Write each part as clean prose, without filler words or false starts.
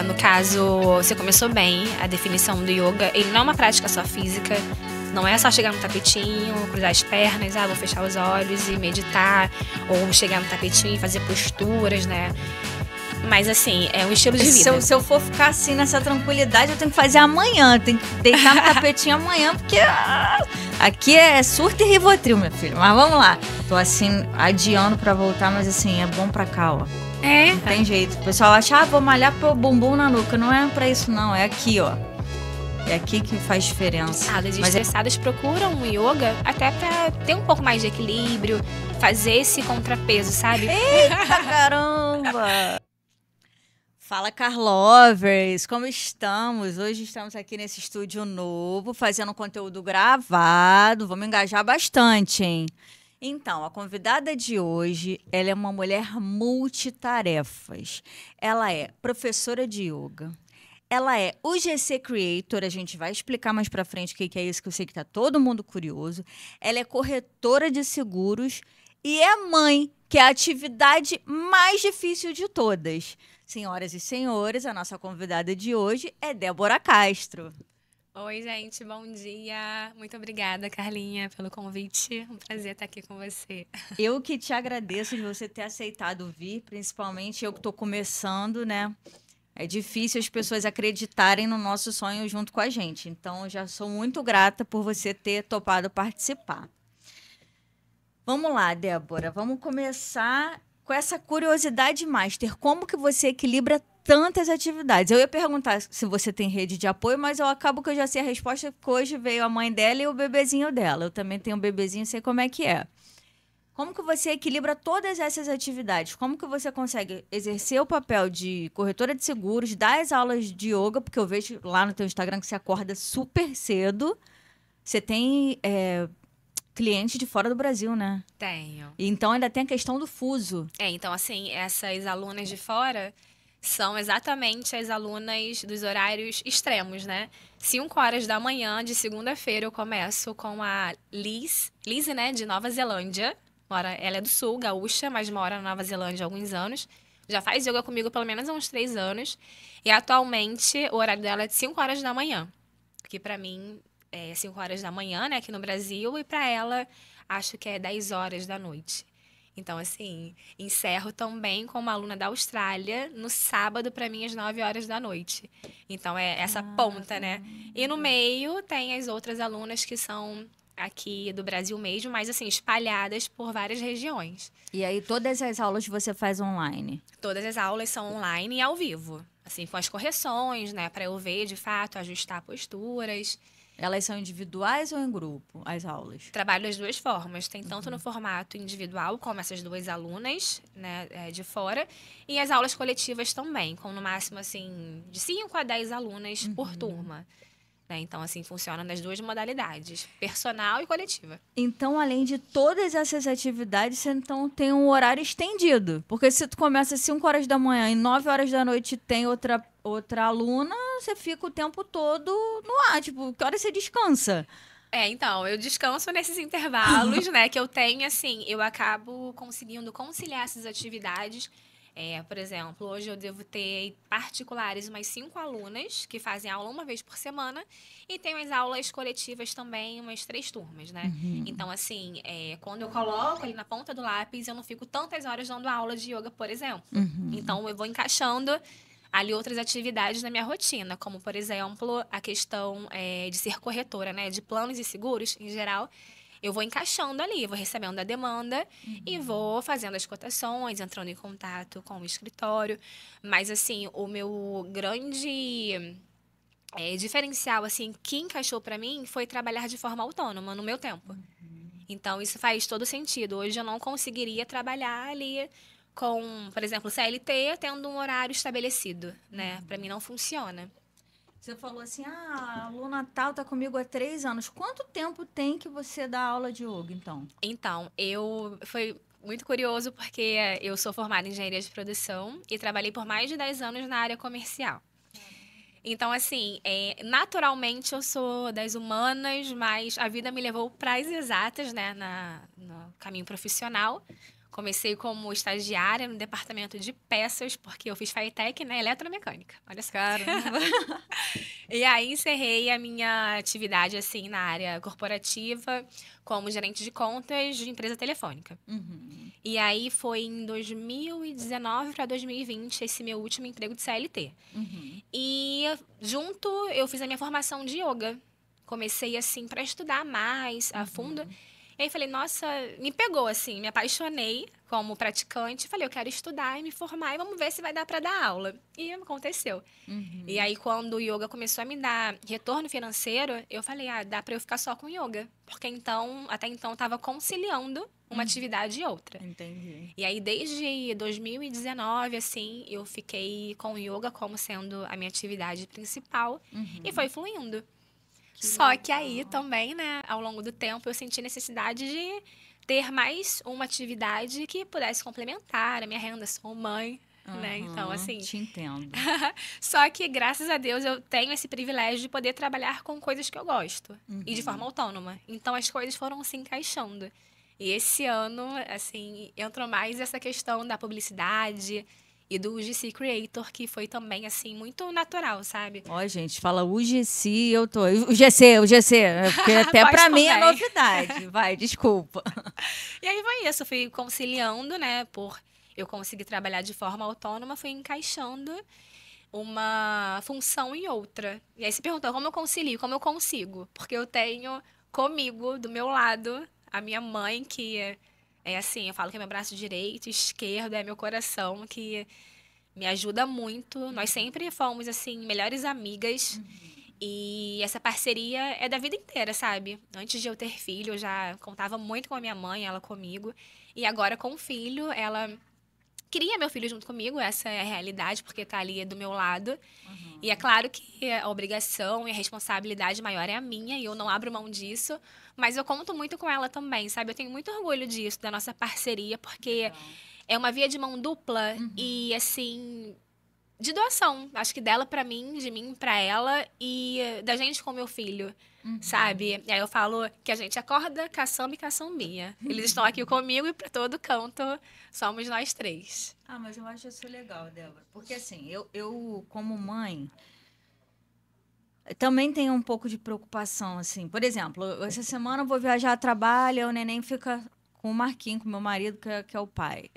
No caso, você começou bem. A definição do yoga, ele não é uma prática só física. Não é só chegar no tapetinho, cruzar as pernas, vou fechar os olhos e meditar. Ou chegar no tapetinho e fazer posturas, né? Mas assim, é um estilo de vida. Se eu for ficar assim nessa tranquilidade, eu tenho que fazer amanhã. Tenho que deitar no tapetinho amanhã, porque aqui é surto e Rivotril, minha filha. Mas vamos lá. Tô assim, adiando pra voltar, mas assim, é bom pra cá, ó. É. Não tem jeito. O pessoal acha, vou malhar pro bumbum na nuca. Não é pra isso, não. É aqui, ó. É aqui que faz diferença. As estressadas procuram o yoga até pra ter um pouco mais de equilíbrio, fazer esse contrapeso, sabe? Eita, caramba! Fala, Carlovers, como estamos? Hoje estamos aqui nesse estúdio novo, fazendo conteúdo gravado. Vamos engajar bastante, hein? Então, a convidada de hoje, ela é uma mulher multitarefas. Ela é professora de yoga. Ela é UGC Creator, a gente vai explicar mais pra frente o que é isso, que eu sei que tá todo mundo curioso. Ela é corretora de seguros e é mãe, que é a atividade mais difícil de todas. Senhoras e senhores, a nossa convidada de hoje é Débora Castro. Oi, gente, bom dia. Muito obrigada, Carlinha, pelo convite. Um prazer estar aqui com você. Eu que te agradeço de você ter aceitado vir, principalmente eu que estou começando, né? É difícil as pessoas acreditarem no nosso sonho junto com a gente. Então, eu já sou muito grata por você ter topado participar. Vamos lá, Débora. Vamos começar com essa curiosidade master. Como que você equilibra tantas atividades? Eu ia perguntar se você tem rede de apoio, mas eu acabo que eu já sei a resposta, porque hoje veio a mãe dela e o bebezinho dela. Eu também tenho um bebezinho, sei como é que é. Como que você equilibra todas essas atividades? Como que você consegue exercer o papel de corretora de seguros, dar as aulas de yoga, porque eu vejo lá no teu Instagram que você acorda super cedo. Você tem clientes de fora do Brasil, né? Tenho. Então ainda tem a questão do fuso. Então assim, essas alunas de fora são exatamente as alunas dos horários extremos, né? 5 horas da manhã de segunda-feira eu começo com a Lizzie, né, de Nova Zelândia. Ela é do Sul, gaúcha, mas mora na Nova Zelândia há alguns anos. Já faz yoga comigo pelo menos há uns 3 anos. E atualmente o horário dela é de 5 horas da manhã. Que pra mim é 5 horas da manhã, né, aqui no Brasil. E pra ela, acho que é 10 horas da noite. Então, assim, encerro também com uma aluna da Austrália no sábado, pra mim, às 9 horas da noite. Então, é essa ponta, né? E no meio tem as outras alunas que são aqui do Brasil mesmo, mas assim, espalhadas por várias regiões. E aí todas as aulas você faz online? Todas as aulas são online e ao vivo. Assim, com as correções, né? Para eu ver, de fato, ajustar posturas. Elas são individuais ou em grupo, as aulas? Trabalho das duas formas. Tem tanto no formato individual, como essas duas alunas, né, de fora, e as aulas coletivas também, com no máximo, assim, de 5 a 10 alunas por turma. Então, assim, funciona nas duas modalidades, personal e coletiva. Então, além de todas essas atividades, você então tem um horário estendido. Porque se tu começa às 5 horas da manhã e 9 horas da noite tem outra aluna, você fica o tempo todo no ar. Tipo, que hora você descansa? Então, eu descanso nesses intervalos, né, que eu tenho, assim, eu acabo conseguindo conciliar essas atividades. Por exemplo, hoje eu devo ter particulares umas 5 alunas que fazem aula uma vez por semana e tenho as aulas coletivas também, umas 3 turmas, né? Então, assim, quando eu coloco ali na ponta do lápis, eu não fico tantas horas dando aula de yoga, por exemplo. Então, eu vou encaixando ali outras atividades na minha rotina, como, por exemplo, a questão de ser corretora, né? De planos e seguros, em geral. Eu vou encaixando ali, vou recebendo a demanda e vou fazendo as cotações, entrando em contato com o escritório. Mas, assim, o meu grande diferencial, assim, que encaixou para mim foi trabalhar de forma autônoma no meu tempo. Então, isso faz todo sentido. Hoje eu não conseguiria trabalhar ali com, por exemplo, CLT, tendo um horário estabelecido, né? Para mim não funciona. Você falou assim, a aluna tal tá comigo há 3 anos. Quanto tempo tem que você dá aula de yoga, então? Então, foi muito curioso porque eu sou formada em engenharia de produção e trabalhei por mais de 10 anos na área comercial. Então, assim, naturalmente eu sou das humanas, mas a vida me levou para as exatas, né, no caminho profissional. Comecei como estagiária no departamento de peças, porque eu fiz FATEC, né? Eletromecânica. Olha só. Caramba. E aí encerrei a minha atividade, assim, na área corporativa, como gerente de contas de empresa telefônica. Uhum. E aí foi em 2019 para 2020 esse meu último emprego de CLT. Uhum. E junto eu fiz a minha formação de yoga. Comecei assim para estudar mais a fundo. E aí falei, nossa, me pegou assim, me apaixonei como praticante. Falei, eu quero estudar e me formar e vamos ver se vai dar para dar aula. E aconteceu. Uhum. E aí quando o yoga começou a me dar retorno financeiro, eu falei, dá para eu ficar só com yoga, porque então, até então eu estava conciliando uma atividade e outra. Entendi. E aí, desde 2019, assim, eu fiquei com o yoga como sendo a minha atividade principal e foi fluindo. Só que aí também, né, ao longo do tempo, eu senti necessidade de ter mais uma atividade que pudesse complementar a minha renda. Sou mãe, né? Então, assim. Te entendo. Só que, graças a Deus, eu tenho esse privilégio de poder trabalhar com coisas que eu gosto e de forma autônoma. Então, as coisas foram se encaixando. E esse ano, assim, entrou mais essa questão da publicidade e do UGC Creator, que foi também, assim, muito natural, sabe? Ó, gente, fala UGC, eu tô. O GC, porque até pra mim é também. novidade. Vai, desculpa. E aí foi isso, eu fui conciliando, né, por eu conseguir trabalhar de forma autônoma, fui encaixando uma função em outra. E aí se perguntou como eu concilio, como eu consigo? Porque eu tenho comigo, do meu lado, a minha mãe, que é assim, eu falo que é meu braço direito, esquerdo, é meu coração, que me ajuda muito. Nós sempre fomos, assim, melhores amigas. E essa parceria é da vida inteira, sabe? Antes de eu ter filho, eu já contava muito com a minha mãe, ela comigo. E agora, com o filho, ela queria meu filho junto comigo, essa é a realidade, porque tá ali do meu lado. E é claro que a obrigação e a responsabilidade maior é a minha, e eu não abro mão disso. Mas eu conto muito com ela também, sabe? Eu tenho muito orgulho disso, da nossa parceria, porque é uma via de mão dupla e, assim, de doação. Acho que dela pra mim, de mim pra ela e da gente com meu filho, sabe? E aí eu falo que a gente acorda caçamba e caçambinha. Eles estão aqui comigo e pra todo canto somos nós três. Ah, mas eu acho isso legal, Débora. Porque assim, eu como mãe, também tenho um pouco de preocupação, assim. Por exemplo, essa semana eu vou viajar a trabalho, o neném fica com o Marquinhos, com meu marido, que é o pai.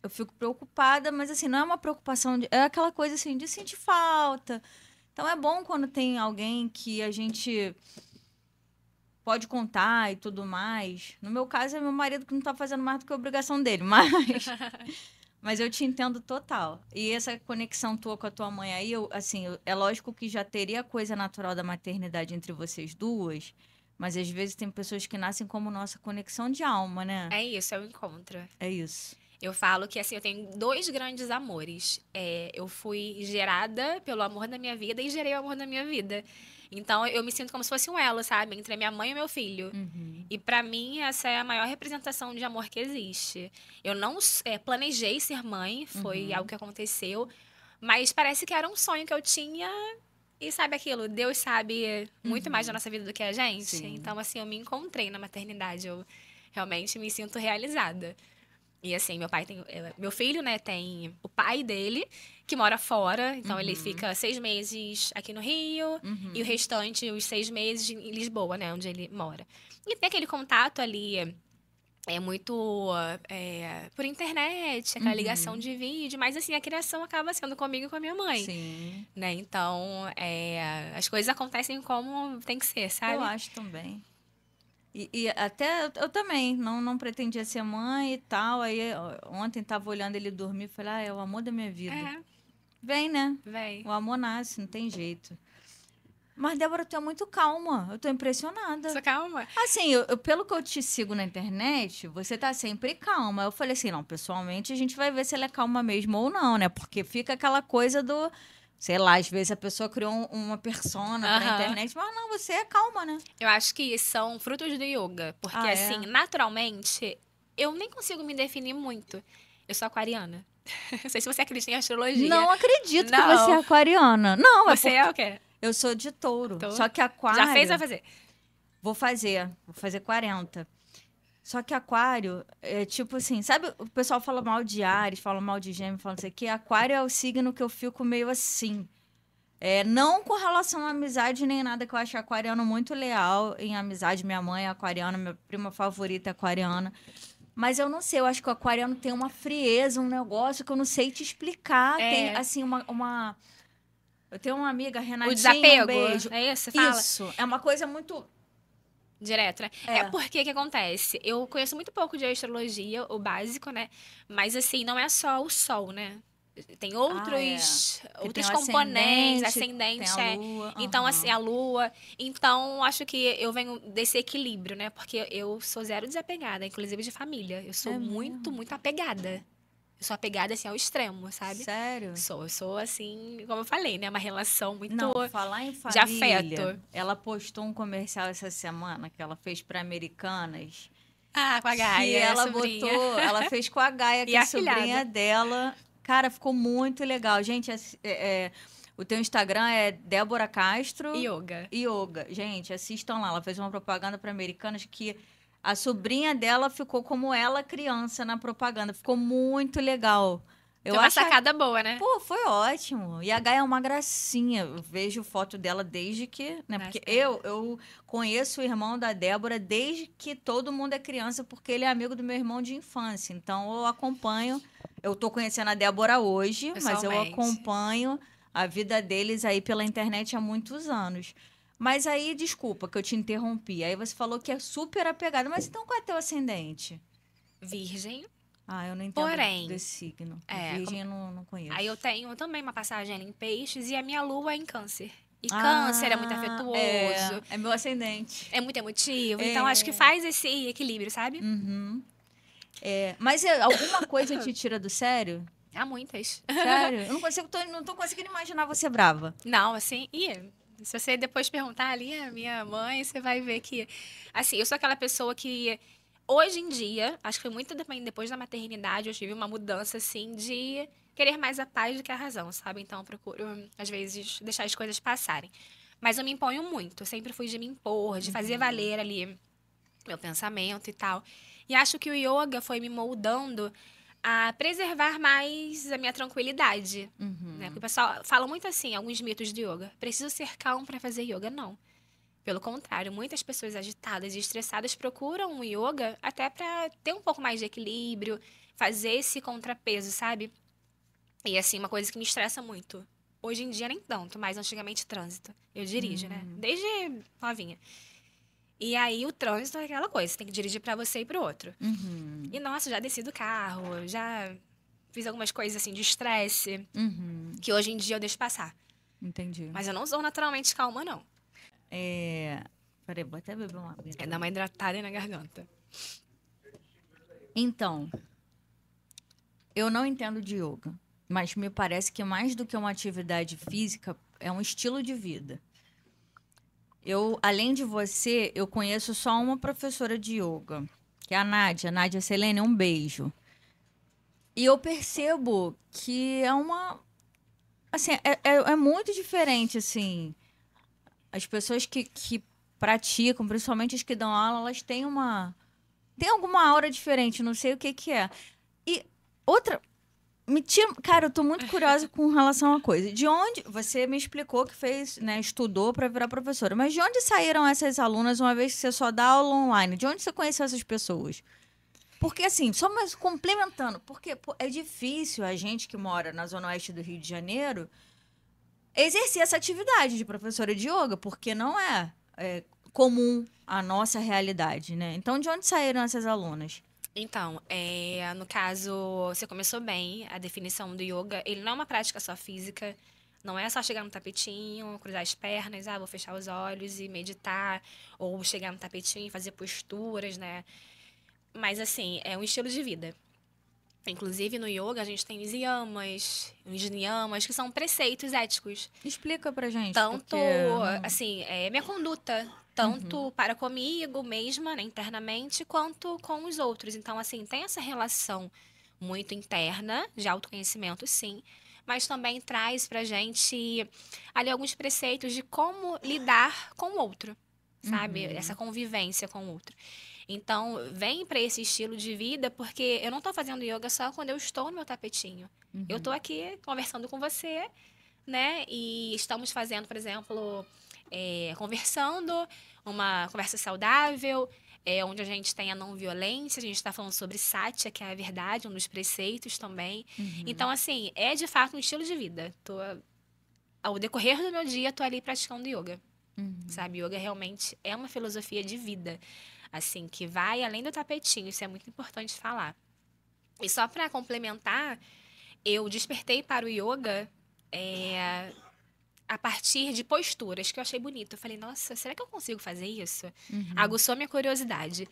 Eu fico preocupada, mas assim, não é uma preocupação, é aquela coisa assim, de sentir falta. Então é bom quando tem alguém que a gente pode contar e tudo mais. No meu caso, é meu marido que não está fazendo mais do que a obrigação dele, mas eu te entendo total. E essa conexão tua com a tua mãe aí, é lógico que já teria coisa natural da maternidade entre vocês duas, mas às vezes tem pessoas que nascem como nossa conexão de alma, né? É isso, é o encontro. É isso. Eu falo que, assim, eu tenho dois grandes amores. Eu fui gerada pelo amor da minha vida e gerei o amor da minha vida. Então, eu me sinto como se fosse um elo, sabe? Entre a minha mãe e o meu filho. E, pra mim, essa é a maior representação de amor que existe. Eu não planejei ser mãe, foi algo que aconteceu. Mas parece que era um sonho que eu tinha. E sabe aquilo? Deus sabe muito mais da nossa vida do que a gente. Sim. Então, assim, eu me encontrei na maternidade. Eu realmente me sinto realizada. E assim, meu filho, né, tem o pai dele, que mora fora. Então, ele fica 6 meses aqui no Rio. E o restante, os 6 meses em Lisboa, né, onde ele mora. E tem aquele contato ali, muito por internet, aquela ligação de vídeo. Mas assim, a criação acaba sendo comigo e com a minha mãe. Sim. Né? Então, as coisas acontecem como tem que ser, sabe? Eu acho também. E até eu também não pretendia ser mãe e tal. Aí ontem tava olhando ele dormir e falei, é o amor da minha vida. Vem, né? Vem. O amor nasce, não tem jeito. Mas, Débora, tu é muito calma. Eu tô impressionada. Sou calma. Assim, pelo que eu te sigo na internet, você tá sempre calma. Eu falei assim, não, pessoalmente a gente vai ver se ela é calma mesmo ou não, né? Porque fica aquela coisa do... Sei lá, às vezes a pessoa criou uma persona pra internet, mas não, você é calma, né? Eu acho que são frutos do yoga. Porque, assim, naturalmente, eu nem consigo me definir muito. Eu sou aquariana. Não sei se você acredita em astrologia. Não acredito que você é aquariana. Não, você é o quê? Eu sou de touro. Só que aquário... Já fez ou vai fazer? Vou fazer 40. Só que aquário é tipo assim, sabe? O pessoal fala mal de Áries, fala mal de Gêmeos, fala não sei o quê. Aquário é o signo que eu fico meio assim. Não com relação à amizade nem nada, que eu acho aquariano muito leal em amizade. Minha mãe é aquariana, minha prima favorita é aquariana. Mas eu não sei, eu acho que o aquariano tem uma frieza, um negócio que eu não sei te explicar. Tem, É, assim, Eu tenho uma amiga, o Renatinha, um desapego, beijo. é isso, você fala? Isso, é uma coisa muito... Direto, né? É É. porque que acontece? Eu conheço muito pouco de astrologia, o básico, né? Mas assim, não é só o sol, né? Tem Ah, é. Que tem outros o componentes, tem ascendente, a lua. então assim, Aham. a lua. Então, acho que eu venho desse equilíbrio, né? Porque eu sou zero desapegada, inclusive de família. Eu sou É muito, mesmo? muito apegada. Eu sou apegada assim ao extremo, sabe? Sério? Eu sou assim, como eu falei, né? Uma relação muito Não, falar em de família, afeto. ela postou um comercial essa semana que ela fez para Americanas, Ah, com a que Gaia, a ela sobrinha. botou, ela fez com a Gaia, E que é a sobrinha afilhada. dela. Cara, ficou muito legal. Gente, o teu Instagram é Débora Castro Yoga. Yoga. Gente, assistam lá. Ela fez uma propaganda para Americanas que a sobrinha dela ficou como ela criança na propaganda. Ficou muito legal. Tem Eu uma acho sacada boa, né? Pô, foi ótimo. E a Gaia é uma gracinha. Eu vejo foto dela desde que, né? Porque Bastante. eu conheço o irmão da Débora desde que todo mundo é criança, porque ele é amigo do meu irmão de infância. Então eu acompanho. Eu tô conhecendo a Débora hoje, mas eu Pessoalmente. acompanho a vida deles aí pela internet há muitos anos. Mas aí, desculpa que eu te interrompi. Aí você falou que é super apegado. Mas então qual é teu ascendente? Virgem. Ah, eu não entendo Porém, desse signo. é, Virgem eu não aí eu conheço. tenho também uma passagem ali em peixes e a minha lua é em câncer. E câncer é muito Ah, afetuoso, é meu ascendente. é muito emotivo, então acho que É. faz esse equilíbrio, sabe? Uhum. Mas alguma coisa te tira do sério? Há muitas. Sério? Eu não tô conseguindo imaginar você brava. Não, assim, se você depois perguntar ali a minha mãe, você vai ver que, assim, eu sou aquela pessoa que, hoje em dia, acho que foi muito também depois da maternidade, eu tive uma mudança, assim, de querer mais a paz do que a razão, sabe? Então, eu procuro, às vezes, deixar as coisas passarem. Mas eu me imponho muito, eu sempre fui de me impor, de fazer Uhum. valer ali meu pensamento e tal. E acho que o yoga foi me moldando a preservar mais a minha tranquilidade, né? Porque o Uhum. pessoal fala muito assim, alguns mitos de yoga. Preciso ser calmo para fazer yoga. Não. Pelo contrário, muitas pessoas agitadas e estressadas procuram o yoga até para ter um pouco mais de equilíbrio, fazer esse contrapeso, sabe? E assim, uma coisa que me estressa muito. Hoje em dia nem tanto, mas antigamente trânsito. Eu dirijo, né? Uhum. Desde novinha. E aí o trânsito é aquela coisa, você tem que dirigir para você e pro outro. Uhum. E nossa, já desci do carro, já fiz algumas coisas assim de estresse, Uhum. que hoje em dia eu deixo passar. Entendi. Mas eu não sou naturalmente calma, não. É... Peraí, vou até beber uma aguinha É dar uma também. hidratada aí na garganta. Então, eu não entendo de yoga, mas me parece que mais do que uma atividade física, é um estilo de vida. Além de você, eu conheço só uma professora de yoga, que é a Nádia Selene, um beijo. E eu percebo que é uma. Assim, é muito diferente, assim. As pessoas que praticam, principalmente as que dão aula, elas têm uma. Tem alguma aura diferente, não sei o que que é. E outra. Cara, eu tô muito curiosa com relação a uma coisa. De onde. Você me explicou que fez, né, estudou para virar professora, mas de onde saíram essas alunas uma vez que você só dá aula online? De onde você conheceu essas pessoas? Porque, assim, só mais complementando, porque pô, é difícil a gente que mora na Zona Oeste do Rio de Janeiro exercer essa atividade de professora de yoga, porque não é comum a nossa realidade, né? Então, de onde saíram essas alunas? Então, no caso, você começou bem. A definição do yoga, ele não é uma prática só física. Não é só chegar no tapetinho, cruzar as pernas, vou fechar os olhos e meditar. Ou chegar no tapetinho e fazer posturas, né? Mas, assim, é um estilo de vida. Inclusive, no yoga, a gente tem os niyamas, que são preceitos éticos. Explica pra gente, porque Tanto, não. assim, é minha conduta. Uhum, Tanto para comigo mesma, né, internamente, quanto com os outros. Então, assim, tem essa relação muito interna, de autoconhecimento, sim. Mas também traz pra gente ali alguns preceitos de como lidar com o outro, sabe? Essa uhum, convivência com o outro. Então, vem para esse estilo de vida, porque eu não tô fazendo yoga só quando eu estou no meu tapetinho. Eu tô aqui conversando com você, né? E estamos fazendo, por exemplo, conversando, uma conversa saudável, onde a gente tem a não violência, a gente está falando sobre Satya, que é a verdade, um dos preceitos também. Então, assim, é de fato um estilo de vida. Ao decorrer do meu dia, tô ali praticando yoga. Sabe, yoga realmente é uma filosofia de vida, assim, que vai além do tapetinho, isso é muito importante falar. E só para complementar, eu despertei para o yoga a partir de posturas que eu achei bonito. Eu falei, nossa, será que eu consigo fazer isso? Aguçou minha curiosidade.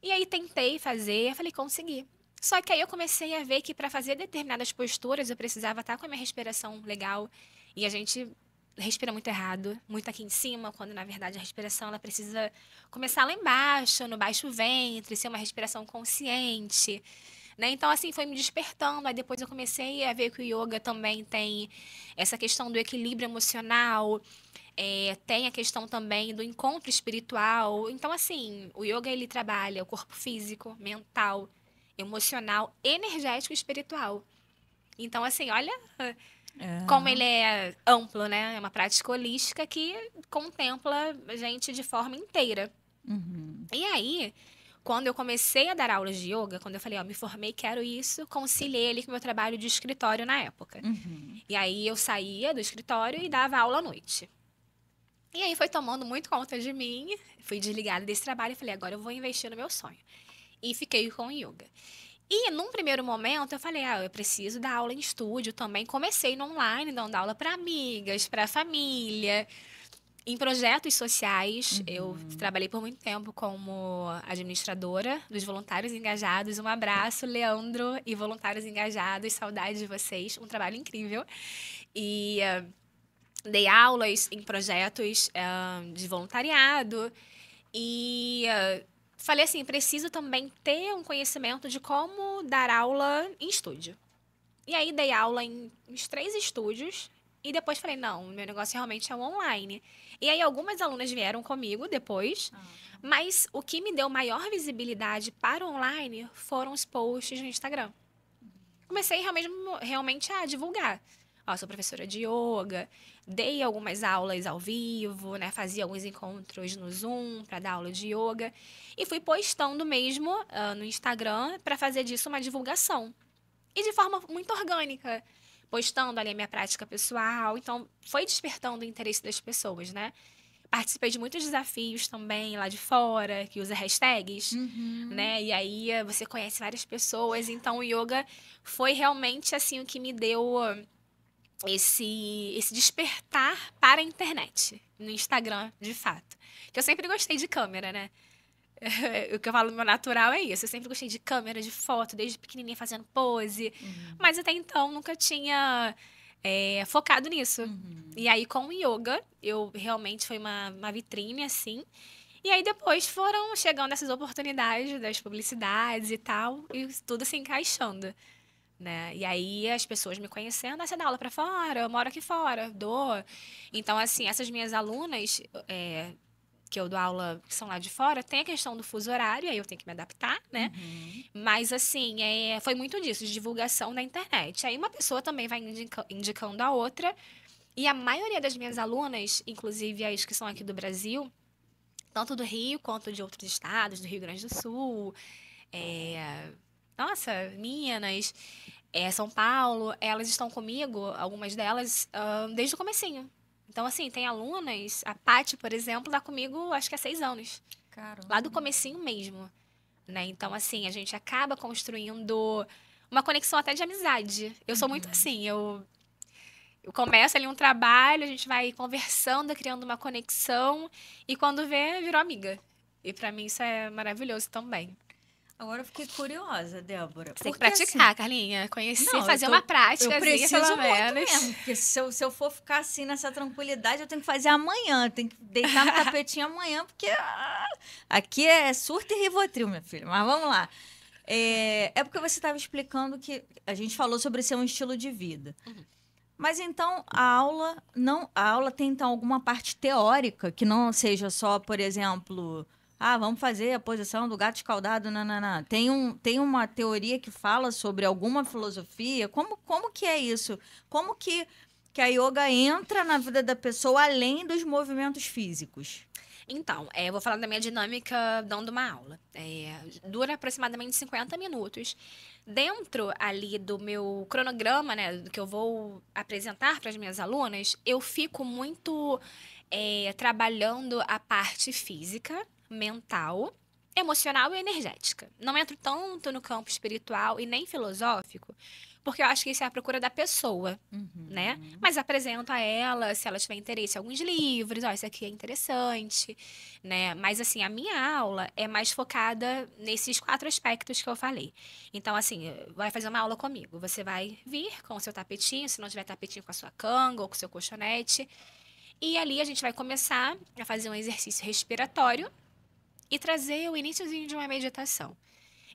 E aí tentei fazer, falei, consegui. Só que aí eu comecei a ver que para fazer determinadas posturas eu precisava estar com a minha respiração legal. E a gente respira muito errado, muito aqui em cima, quando na verdade a respiração ela precisa começar lá embaixo, no baixo ventre, ser uma respiração consciente, né? Então, assim, foi me despertando. Aí depois eu comecei a ver que o yoga também tem essa questão do equilíbrio emocional, tem a questão também do encontro espiritual. Então, assim, o yoga ele trabalha o corpo físico, mental, emocional, energético e espiritual. Então, assim, olha como ele é amplo, né? É uma prática holística que contempla a gente de forma inteira. E aí, quando eu comecei a dar aulas de yoga, quando eu falei, ó, me formei, quero isso, conciliei ali com o meu trabalho de escritório na época. E aí eu saía do escritório e dava aula à noite. E aí foi tomando muito conta de mim, fui desligada desse trabalho e falei, agora eu vou investir no meu sonho. E fiquei com o yoga. E num primeiro momento eu falei, eu preciso dar aula em estúdio também. Comecei no online, dando aula para amigas, para família, em projetos sociais. Eu trabalhei por muito tempo como administradora dos voluntários engajados. Um abraço, Leandro e voluntários engajados, saudade de vocês, um trabalho incrível. E dei aulas em projetos de voluntariado e falei assim, preciso também ter um conhecimento de como dar aula em estúdio. E aí dei aula em uns 3 estúdios e depois falei, não, meu negócio realmente é o online. E aí algumas alunas vieram comigo depois, mas o que me deu maior visibilidade para o online foram os posts no Instagram. Comecei realmente a divulgar. Ó, sou professora de yoga, dei algumas aulas ao vivo, né? Fazia alguns encontros no Zoom para dar aula de yoga. E fui postando mesmo no Instagram para fazer disso uma divulgação. E de forma muito orgânica, postando ali a minha prática pessoal. Então, foi despertando o interesse das pessoas, né? Participei de muitos desafios também lá de fora, que usa hashtags, né? E aí você conhece várias pessoas. Então, o yoga foi realmente, assim, o que me deu esse despertar para a internet, no Instagram, de fato. Que eu sempre gostei de câmera, né? O que eu falo no meu natural é isso. Eu sempre gostei de câmera, de foto, desde pequenininha fazendo pose. Mas até então nunca tinha focado nisso. E aí com o yoga, eu realmente foi uma vitrine, assim. E aí depois foram chegando essas oportunidades das publicidades e tal, e tudo se encaixando, né? E aí as pessoas me conhecendo, você dá aula pra fora, eu moro aqui fora, dou. Então, assim, essas minhas alunas que eu dou aula, que são lá de fora, tem a questão do fuso horário, aí eu tenho que me adaptar, né? Mas, assim, foi muito disso, de divulgação na internet. Aí uma pessoa também vai indicando a outra, e a maioria das minhas alunas, inclusive as que são aqui do Brasil, tanto do Rio quanto de outros estados, do Rio Grande do Sul, nossa, Minas, São Paulo, elas estão comigo, algumas delas, desde o comecinho. Então, assim, tem alunas, a Paty, por exemplo, tá comigo acho que há 6 anos. Caramba. Lá do comecinho mesmo, né? Então, assim, a gente acaba construindo uma conexão até de amizade. Eu sou muito assim, eu começo ali um trabalho, a gente vai conversando, criando uma conexão, e quando vê, virou amiga. E pra mim isso é maravilhoso também. Agora eu fiquei curiosa, Débora. Você tem que praticar, Carlinha. Conhecer, Não, fazer uma prática, eu preciso pelo muito menos. mesmo, porque se eu for ficar assim nessa tranquilidade, eu tenho que fazer amanhã, tenho que deitar no tapetinho amanhã, porque aqui é surto e Rivotril, minha filha. Mas vamos lá. É porque você estava explicando que a gente falou sobre ser um estilo de vida. Mas então a aula tem então alguma parte teórica que não seja só, por exemplo, Ah, vamos fazer a posição do gato escaldado, nananã. Tem uma teoria que fala sobre alguma filosofia. Como que é isso? Como que a yoga entra na vida da pessoa além dos movimentos físicos? Então, eu vou falar da minha dinâmica dando uma aula. Dura aproximadamente 50 minutos. Dentro ali do meu cronograma, né, do que eu vou apresentar para as minhas alunas, eu fico muito trabalhando a parte física, mental, emocional e energética. Não entro tanto no campo espiritual e nem filosófico, porque eu acho que isso é a procura da pessoa, né? Mas apresento a ela, se ela tiver interesse, alguns livros, ó, isso aqui é interessante, né? Mas assim, a minha aula é mais focada nesses 4 aspectos que eu falei. Então, assim, vai fazer uma aula comigo. Você vai vir com o seu tapetinho, se não tiver tapetinho, com a sua canga ou com o seu colchonete. E ali a gente vai começar a fazer um exercício respiratório e trazer o iniciozinho de uma meditação.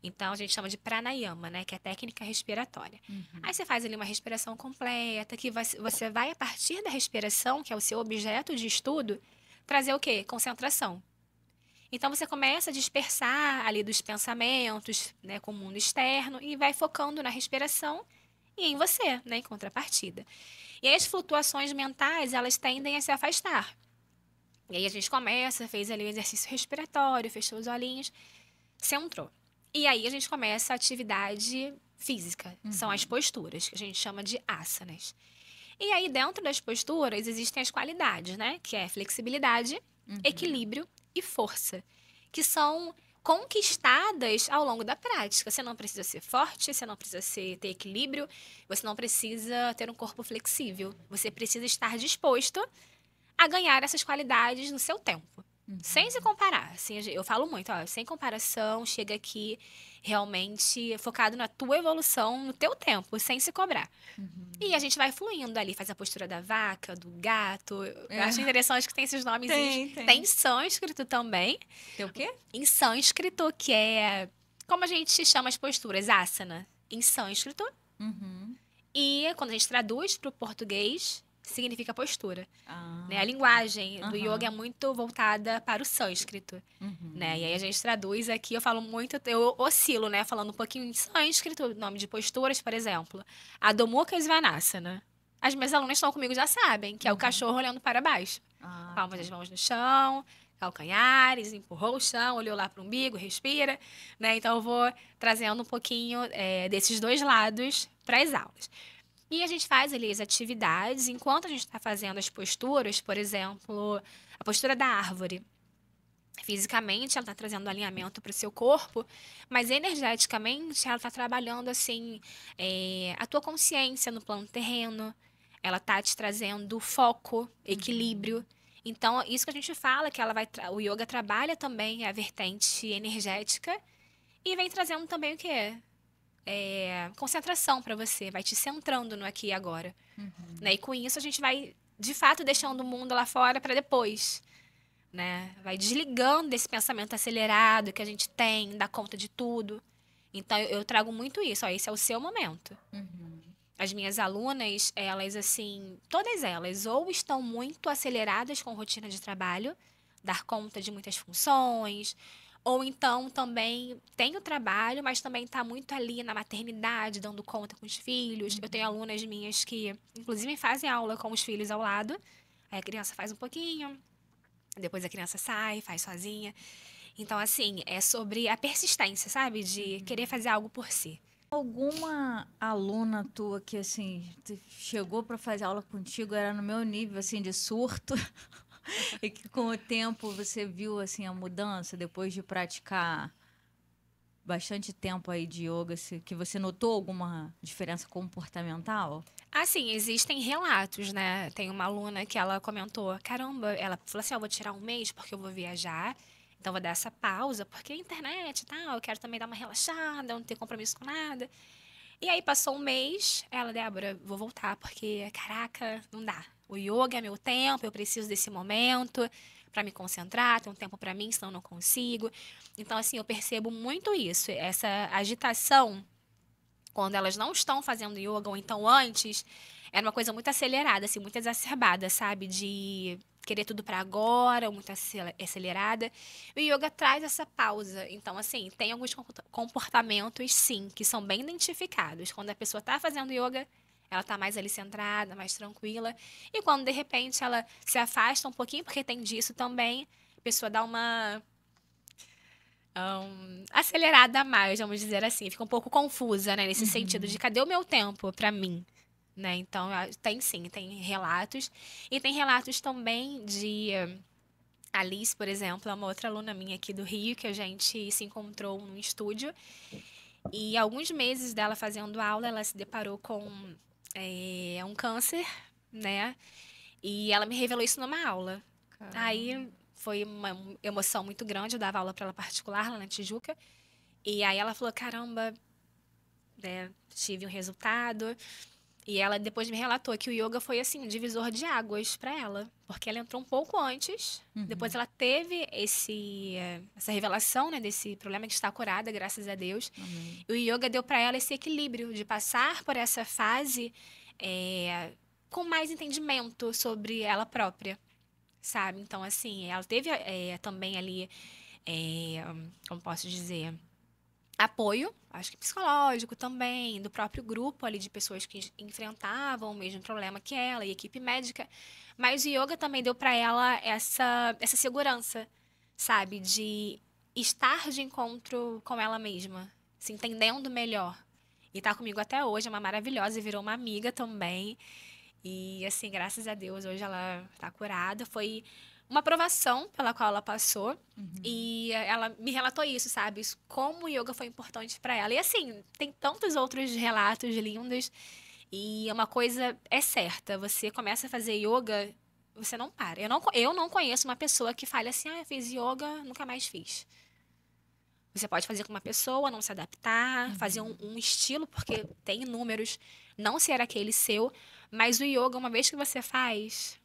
Então, a gente chama de pranayama, né? Que é a técnica respiratória. Aí você faz ali uma respiração completa, que você vai, a partir da respiração, que é o seu objeto de estudo, trazer o quê? Concentração. Então, você começa a dispersar ali dos pensamentos, né? Com o mundo externo e vai focando na respiração e em você, né? Em contrapartida. E aí, as flutuações mentais, elas tendem a se afastar. E aí, a gente começa, fez ali o exercício respiratório, fechou os olhinhos, centrou. E aí a gente começa a atividade física, são as posturas, que a gente chama de asanas. E aí dentro das posturas existem as qualidades, né? Que é flexibilidade, equilíbrio e força, que são conquistadas ao longo da prática. Você não precisa ser forte, você não precisa ter equilíbrio, você não precisa ter um corpo flexível. Você precisa estar disposto a ganhar essas qualidades no seu tempo. Sem se comparar. Assim, eu falo muito, ó, sem comparação, chega aqui realmente focado na tua evolução, no teu tempo, sem se cobrar. E a gente vai fluindo ali, faz a postura da vaca, do gato. Eu acho interessante que tem esses nomes. Tem. Tem sânscrito também. Tem o quê? Em sânscrito, que é como a gente chama as posturas, asana, em sânscrito. E quando a gente traduz para o português, significa postura. Né? A linguagem do yoga é muito voltada para o sânscrito. Né? E aí a gente traduz aqui, eu falo muito, eu oscilo, né? Falando um pouquinho em sânscrito, nome de posturas, por exemplo. Adho Mukha Svanasana. As minhas alunas estão comigo já sabem, que é o cachorro olhando para baixo. Palmas das mãos no chão, calcanhares, empurrou o chão, olhou lá para o umbigo, respira. Né? Então eu vou trazendo um pouquinho desses dois lados para as aulas. E a gente faz ali as atividades, enquanto a gente está fazendo as posturas, por exemplo, a postura da árvore. Fisicamente, ela está trazendo alinhamento para o seu corpo, mas energeticamente, ela está trabalhando, assim, a tua consciência no plano terreno. Ela está te trazendo foco, equilíbrio. Então, isso que a gente fala, que ela o yoga trabalha também a vertente energética e vem trazendo também o quê? Concentração para você, vai te centrando no aqui e agora. Né? E com isso a gente vai, de fato, deixando o mundo lá fora para depois. Né? Vai desligando desse pensamento acelerado que a gente tem, dá conta de tudo. Então eu trago muito isso, ó, esse é o seu momento. As minhas alunas, elas assim, todas elas ou estão muito aceleradas com rotina de trabalho, dar conta de muitas funções, ou então também tem o trabalho, mas também está muito ali na maternidade, dando conta com os filhos. Eu tenho alunas minhas que, inclusive, fazem aula com os filhos ao lado. Aí a criança faz um pouquinho, depois a criança sai, faz sozinha. Então, assim, é sobre a persistência, sabe? De querer fazer algo por si. Alguma aluna tua que, assim, chegou para fazer aula contigo, era no meu nível, assim, de surto, e que com o tempo você viu, assim, a mudança depois de praticar bastante tempo aí de yoga, que você notou alguma diferença comportamental? Assim, existem relatos, né? Tem uma aluna que ela comentou, caramba, ela falou assim, eu vou tirar um mês porque eu vou viajar, então vou dar essa pausa, porque a internet e tal, eu quero também dar uma relaxada, não ter compromisso com nada. E aí passou um mês, ela, Débora, vou voltar, porque, caraca, não dá. O yoga é meu tempo, eu preciso desse momento para me concentrar, ter um tempo para mim, senão eu não consigo. Então, assim, eu percebo muito isso, essa agitação, quando elas não estão fazendo yoga, ou então antes, era uma coisa muito acelerada, assim, muito exacerbada, sabe? De querer tudo para agora, ou muito acelerada. O yoga traz essa pausa. Então, assim, tem alguns comportamentos, sim, que são bem identificados. Quando a pessoa está fazendo yoga, ela está mais ali centrada, mais tranquila. E quando, de repente, ela se afasta um pouquinho, porque tem disso também, a pessoa dá uma acelerada a mais, vamos dizer assim. Fica um pouco confusa, né? Nesse sentido de cadê o meu tempo para mim? Né? Então, tem sim, tem relatos. E tem relatos também de Alice, por exemplo, é uma outra aluna minha aqui do Rio, que a gente se encontrou num estúdio. E alguns meses dela fazendo aula, ela se deparou com um câncer, né? E ela me revelou isso numa aula. Aí foi uma emoção muito grande. Eu dava aula para ela particular lá na Tijuca. E aí ela falou: caramba, né, tive um resultado. E ela depois me relatou que o yoga foi assim um divisor de águas para ela, porque ela entrou um pouco antes, depois ela teve essa revelação, né, desse problema que está curada, graças a Deus. E o yoga deu para ela esse equilíbrio de passar por essa fase com mais entendimento sobre ela própria, sabe? Então, assim, ela teve também ali, como posso dizer, apoio, acho que psicológico também, do próprio grupo ali de pessoas que enfrentavam o mesmo problema que ela e equipe médica. Mas o yoga também deu para ela essa segurança, sabe? De estar de encontro com ela mesma, se entendendo melhor. E tá comigo até hoje, é uma maravilhosa e virou uma amiga também. E, assim, graças a Deus, hoje ela tá curada. Foi uma provação pela qual ela passou. E ela me relatou isso, sabe? Como o yoga foi importante para ela. E, assim, tem tantos outros relatos lindos. E uma coisa é certa: você começa a fazer yoga, você não para. Eu não conheço uma pessoa que fale assim: eu fiz yoga, nunca mais fiz. Você pode fazer com uma pessoa, não se adaptar, fazer um estilo, porque tem inúmeros, não ser aquele seu, mas o yoga, uma vez que você faz,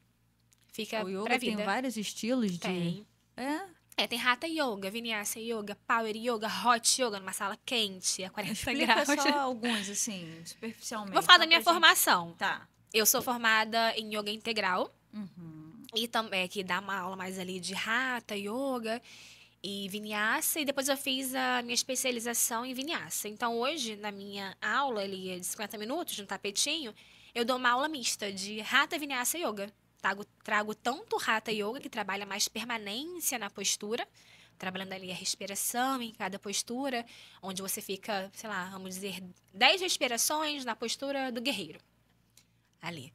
fica O yoga pra tem vida. vários estilos de... Tem. É? Tem Hatha Yoga, Vinyasa Yoga, Power Yoga, Hot Yoga, numa sala quente, a 40 Explica graus. só alguns, assim, superficialmente. Vou falar só da minha pra gente- formação. Tá. Eu sou formada em Yoga Integral, e também que dá uma aula mais ali de Hatha Yoga e Vinyasa, e depois eu fiz a minha especialização em Vinyasa. Então, hoje, na minha aula ali de 50 minutos, no tapetinho, eu dou uma aula mista de Hatha Vinyasa Yoga. Trago tanto Hatha Yoga, que trabalha mais permanência na postura, trabalhando ali a respiração em cada postura, onde você fica, sei lá, vamos dizer, 10 respirações na postura do guerreiro. Ali.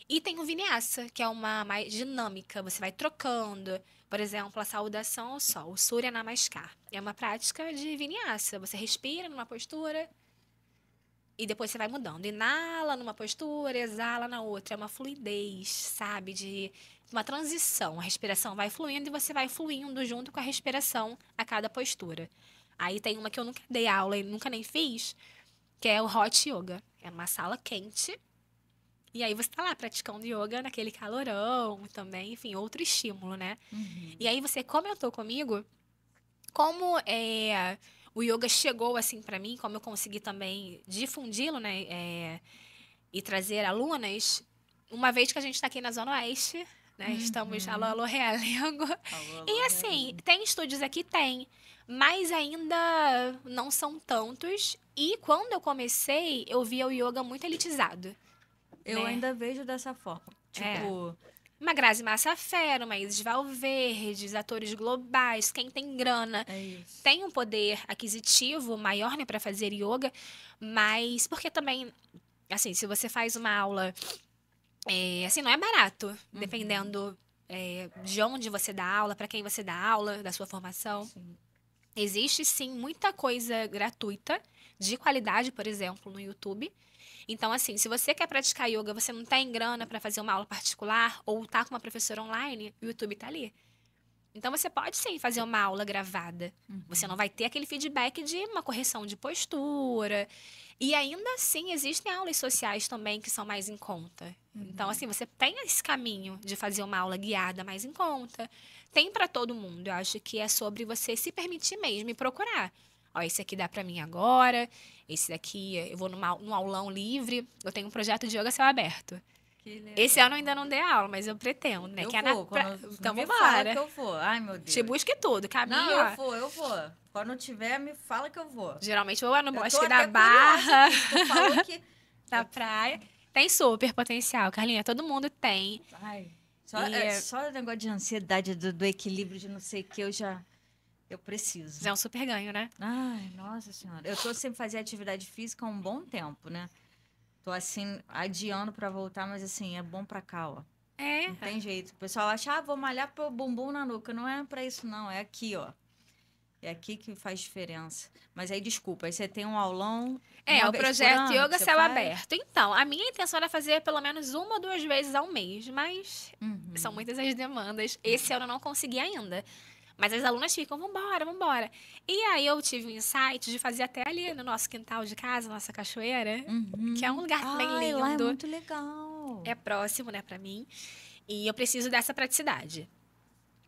E tem o Vinyasa, que é uma mais dinâmica, você vai trocando. Por exemplo, a saudação ao sol, o Surya Namaskar. É uma prática de Vinyasa. Você respira numa postura e depois você vai mudando. Inala numa postura, exala na outra. É uma fluidez, sabe? De uma transição. A respiração vai fluindo e você vai fluindo junto com a respiração a cada postura. Aí tem uma que eu nunca dei aula e nunca nem fiz, que é o Hot Yoga. É uma sala quente. E aí você tá lá praticando yoga naquele calorão também, enfim, outro estímulo, né? E aí você comentou comigo como o yoga chegou assim pra mim, como eu consegui também difundi-lo, né? E trazer alunas, uma vez que a gente tá aqui na Zona Oeste, né? Estamos alô, alô, realengo. E assim, tem estúdios aqui? Tem. Mas ainda não são tantos. E quando eu comecei, eu via o yoga muito elitizado. Eu né? ainda vejo dessa forma. Tipo, Uma Grazi Massafera, uma Isis Valverde, atores globais, quem tem grana. é isso. Tem um poder aquisitivo maior, né, para fazer yoga, mas porque também, assim, se você faz uma aula, assim, não é barato, dependendo de onde você dá aula, para quem você dá aula, da sua formação. Existe, sim, muita coisa gratuita, de qualidade, por exemplo, no YouTube. Então, assim, se você quer praticar yoga, você não tem grana para fazer uma aula particular ou tá com uma professora online, o YouTube tá ali. Então, você pode sim fazer uma aula gravada. Você não vai ter aquele feedback de uma correção de postura. E ainda assim, existem aulas sociais também que são mais em conta. Então, assim, você tem esse caminho de fazer uma aula guiada mais em conta. Tem para todo mundo. Eu acho que é sobre você se permitir mesmo e procurar. Ó, esse aqui dá para mim agora. Esse daqui, eu vou num aulão livre. Eu tenho um projeto de yoga a céu aberto. Que legal. Esse ano eu ainda não dei aula, mas eu pretendo, né? Eu que é vou, Então, me fala vambora. que eu vou. Ai, meu Deus. Te busque tudo, caminho, Não, ó. eu vou. Quando tiver, me fala que eu vou. Geralmente eu vou lá no Eu tô Bosque da até Barra, curiosa aqui. Tu falou que... da praia. Tem super potencial, Carlinha. Todo mundo tem. Ai, E só o negócio de ansiedade, do equilíbrio, de não sei o que, eu preciso. é um super ganho, né? Ai, nossa senhora. Eu tô sem fazer atividade física há um bom tempo, né? Tô assim, adiando pra voltar, mas assim, é bom pra cá, ó. É. Não tem jeito. O pessoal acha, vou malhar pro bumbum na nuca. Não é pra isso, não. É aqui, ó. É aqui que faz diferença. Mas aí, desculpa, aí você tem um aulão uma O vez por projeto ano que Yoga você Céu faz? Aberto. Então, a minha intenção era fazer pelo menos 1 ou 2 vezes ao mês, mas Uhum. são muitas as demandas. Esse ano eu não consegui ainda. Mas as alunas ficam, vambora, vambora. E aí eu tive um insight de fazer até ali no nosso quintal de casa, nossa cachoeira, que é um lugar bem Ai, lá é lindo. muito legal. É próximo, né, pra mim. E eu preciso dessa praticidade.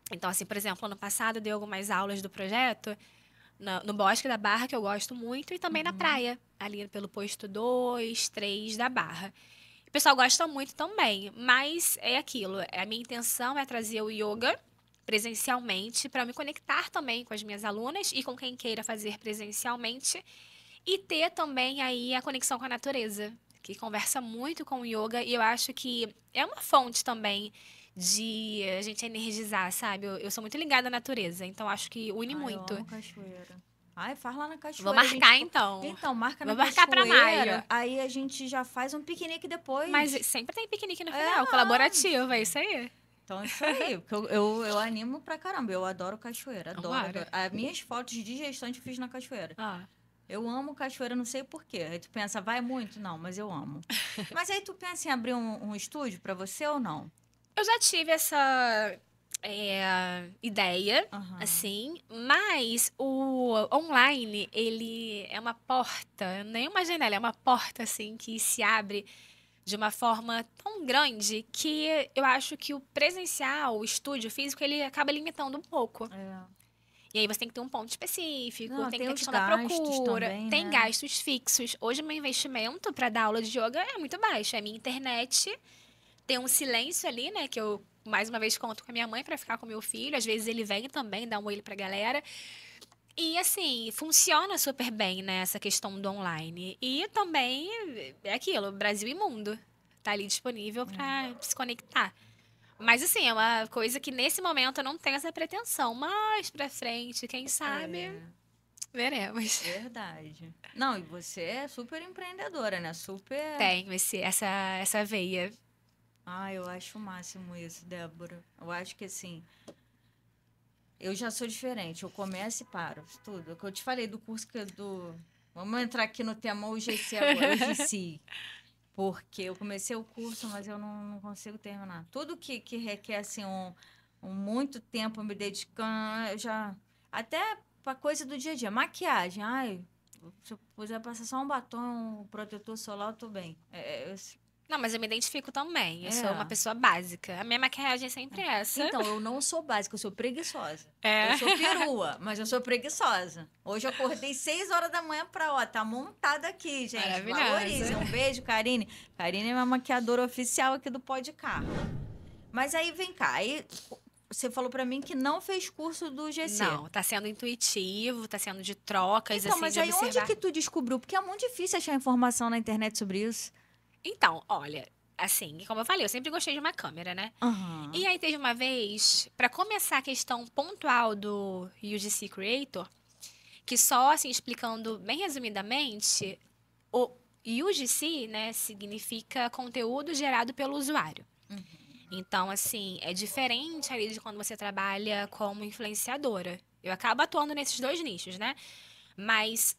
Então, assim, por exemplo, ano passado eu dei algumas aulas do projeto no Bosque da Barra, que eu gosto muito, e também na praia, ali pelo posto 2, 3 da Barra. O pessoal gosta muito também, mas é aquilo. A minha intenção é trazer o yoga presencialmente para me conectar também com as minhas alunas e com quem queira fazer presencialmente e ter também aí a conexão com a natureza, que conversa muito com o yoga e eu acho que é uma fonte também de a gente energizar, sabe? Eu sou muito ligada à natureza, então acho que une Ai, eu muito. amo cachoeira. Ai, faz lá na cachoeira. Vou marcar então. Então, marca Vou na marcar pra cachoeira. maio. Aí a gente já faz um piquenique depois. Mas sempre tem piquenique no É, final, colaborativo, é isso aí. Então, isso aí. Porque eu animo pra caramba. Eu adoro cachoeira. Adoro, Vambora. adoro. As minhas fotos de gestante eu fiz na cachoeira. Ó. Eu amo cachoeira, não sei por quê. Aí tu pensa, vai muito? Não, mas eu amo. Mas aí tu pensa em abrir um estúdio pra você ou não? Eu já tive essa ideia, Aham. assim, mas o online, ele é uma porta, nem uma janela, é uma porta, assim, que se abre de uma forma tão grande que eu acho que o presencial, o estúdio físico, ele acaba limitando um pouco. É. E aí você tem que ter um ponto específico, Não, tem que tem ter a os questão da gastos procura, também, tem né? gastos fixos. Hoje, meu investimento para dar aula de yoga é muito baixo. É minha internet, tem um silêncio ali, né? Que eu, mais uma vez, conto com a minha mãe para ficar com meu filho. Às vezes ele vem também, dá um oi pra galera. E, assim, funciona super bem, né? Essa questão do online. E também é aquilo, Brasil e mundo. Tá ali disponível para se conectar. Mas, assim, é uma coisa que nesse momento eu não tenho essa pretensão. Mais pra frente, quem sabe, É. veremos. Verdade. Não, e você é super empreendedora, né? Super. Tenho essa veia. Ah, eu acho o máximo isso, Débora. Eu acho que assim. Eu já sou diferente. Eu começo e paro. Tudo. O que eu te falei do curso do. Vamos entrar aqui no tema UGC agora, UGC. Porque eu comecei o curso, mas eu não consigo terminar. Tudo que requer assim, um muito tempo me dedicando, eu já. Até pra coisa do dia a dia. Maquiagem. Ai, se eu puder passar só um batom, um protetor solar, eu tô bem. Não, mas eu me identifico também. Eu sou É. uma pessoa básica. A minha maquiagem é sempre essa. Então, eu não sou básica, eu sou preguiçosa. É. Eu sou perua, mas eu sou preguiçosa. Hoje eu acordei 6 horas da manhã tá montada aqui, gente. Maravilhosa. Valorize. Um beijo, Karine. Karine é minha maquiadora oficial aqui do Pó de Carro. Mas aí, vem cá, aí você falou pra mim que não fez curso do GC. Não, tá sendo intuitivo, tá sendo de trocas, Então, assim, mas de aí observar. onde que tu descobriu? Porque é muito difícil achar informação na internet sobre isso. Então, olha, assim, como eu falei, eu sempre gostei de uma câmera, né? Aham. E aí teve uma vez, pra começar a questão pontual do UGC Creator, que só, assim, explicando bem resumidamente, o UGC, né, significa conteúdo gerado pelo usuário. Então, assim, é diferente ali de quando você trabalha como influenciadora. Eu acabo atuando nesses dois nichos, né? Mas,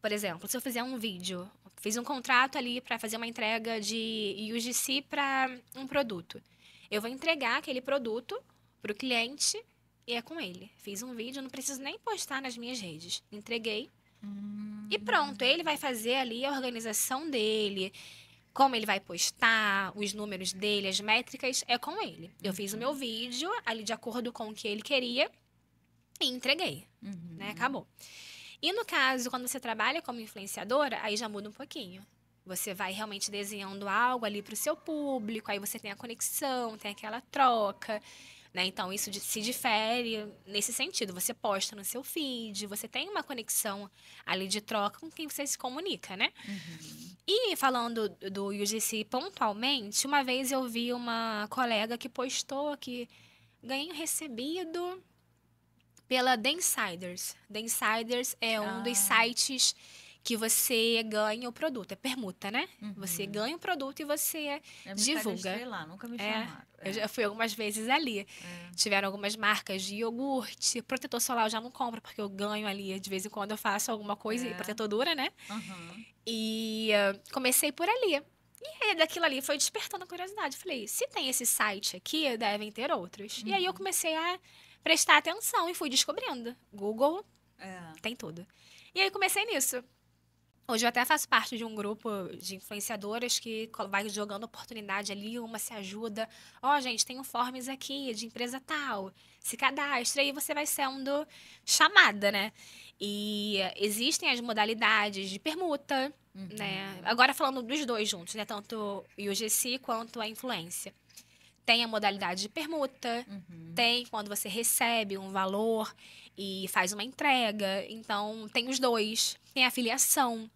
por exemplo, se eu fizer um vídeo, fiz um contrato ali para fazer uma entrega de UGC para um produto. Eu vou entregar aquele produto para o cliente e é com ele. Fiz um vídeo, não preciso nem postar nas minhas redes. Entreguei e pronto. Ele vai fazer ali a organização dele, como ele vai postar, os números dele, as métricas, é com ele. Eu fiz o meu vídeo ali de acordo com o que ele queria e entreguei, né? Acabou. E no caso, quando você trabalha como influenciadora, aí já muda um pouquinho. Você vai realmente desenhando algo ali para o seu público, aí você tem a conexão, tem aquela troca, né? Então, isso se difere nesse sentido. Você posta no seu feed, você tem uma conexão ali de troca com quem você se comunica, né? E falando do UGC pontualmente, uma vez eu vi uma colega que postou que ganhei um recebido pela The Insiders. The Insiders é um dos sites que você ganha o produto. É permuta, né? Você ganha o produto e você Eu me divulga. cadastrei lá, nunca me chamaram. Eu já fui algumas vezes ali. Tiveram algumas marcas de iogurte. Protetor solar eu já não compro, porque eu ganho ali. De vez em quando eu faço alguma coisa. E protetor dura, né? E comecei por ali. E aí, daquilo ali foi despertando a curiosidade. Falei, se tem esse site aqui, devem ter outros. E aí eu comecei a prestar atenção e fui descobrindo. Google tem tudo. E aí comecei nisso. Hoje eu até faço parte de um grupo de influenciadoras que vai jogando oportunidade ali, uma se ajuda. Ó, gente, tem um forms aqui de empresa tal, se cadastra, aí você vai sendo chamada, né? E existem as modalidades de permuta, né? Agora falando dos dois juntos, né? Tanto o UGC quanto a influência. Tem a modalidade de permuta, tem quando você recebe um valor e faz uma entrega. Então, tem os dois. Tem a afiliação.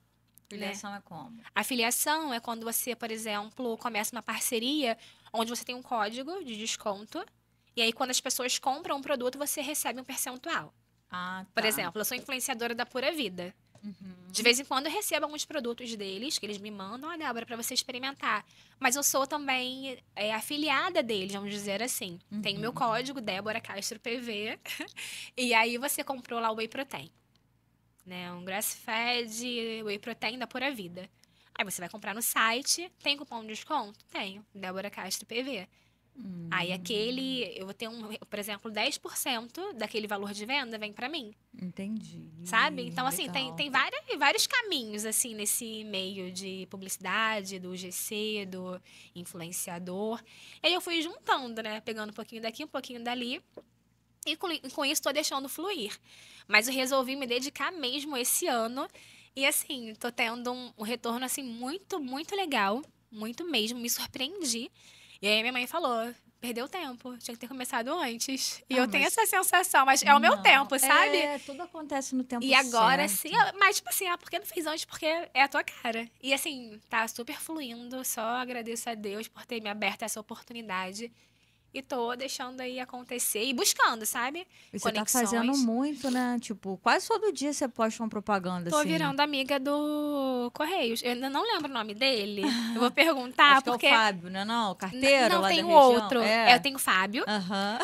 Filiação é como? A filiação é quando você, por exemplo, começa uma parceria onde você tem um código de desconto. E aí, quando as pessoas compram um produto, você recebe um percentual. Por exemplo, eu sou influenciadora da Pura Vida. De vez em quando eu recebo alguns produtos deles, que eles me mandam, olha, Débora, para você experimentar. Mas eu sou também afiliada deles, vamos dizer assim. Tem o meu código, Débora Castro PV. E aí você comprou lá o Whey Protein. Né? Um grass-fed, Whey Protein da Pura Vida. Aí você vai comprar no site, tem cupom de desconto? Tenho, Débora Castro PV. Aí eu vou ter por exemplo, 10% daquele valor de venda vem pra mim. Entendi. Sabe? Então, assim, Legal. tem vários caminhos, assim, nesse meio de publicidade, do GC, do influenciador. E aí eu fui juntando, né? Pegando um pouquinho daqui, um pouquinho dali. E com isso tô deixando fluir. Mas eu resolvi me dedicar mesmo esse ano. E assim, tô tendo um retorno assim muito, muito legal. Muito mesmo, me surpreendi. E aí minha mãe falou, perdeu tempo, tinha que ter começado antes. E eu tenho essa sensação, mas é o meu tempo, sabe? Tudo acontece no tempo E agora certo. sim, mas tipo assim, por que não fez antes? Porque é a tua cara. E assim, tá super fluindo, só agradeço a Deus por ter me aberto essa oportunidade. E tô deixando aí acontecer e buscando, sabe? E você tá fazendo Conexões. muito, né? Tipo, quase todo dia você posta uma propaganda, Tô assim. virando amiga do Correios. Eu ainda não lembro o nome dele. Eu vou perguntar, Acho porque... que é o Fábio, né? Não, carteiro Não, lá tem da o região. outro. Eu tenho o Fábio,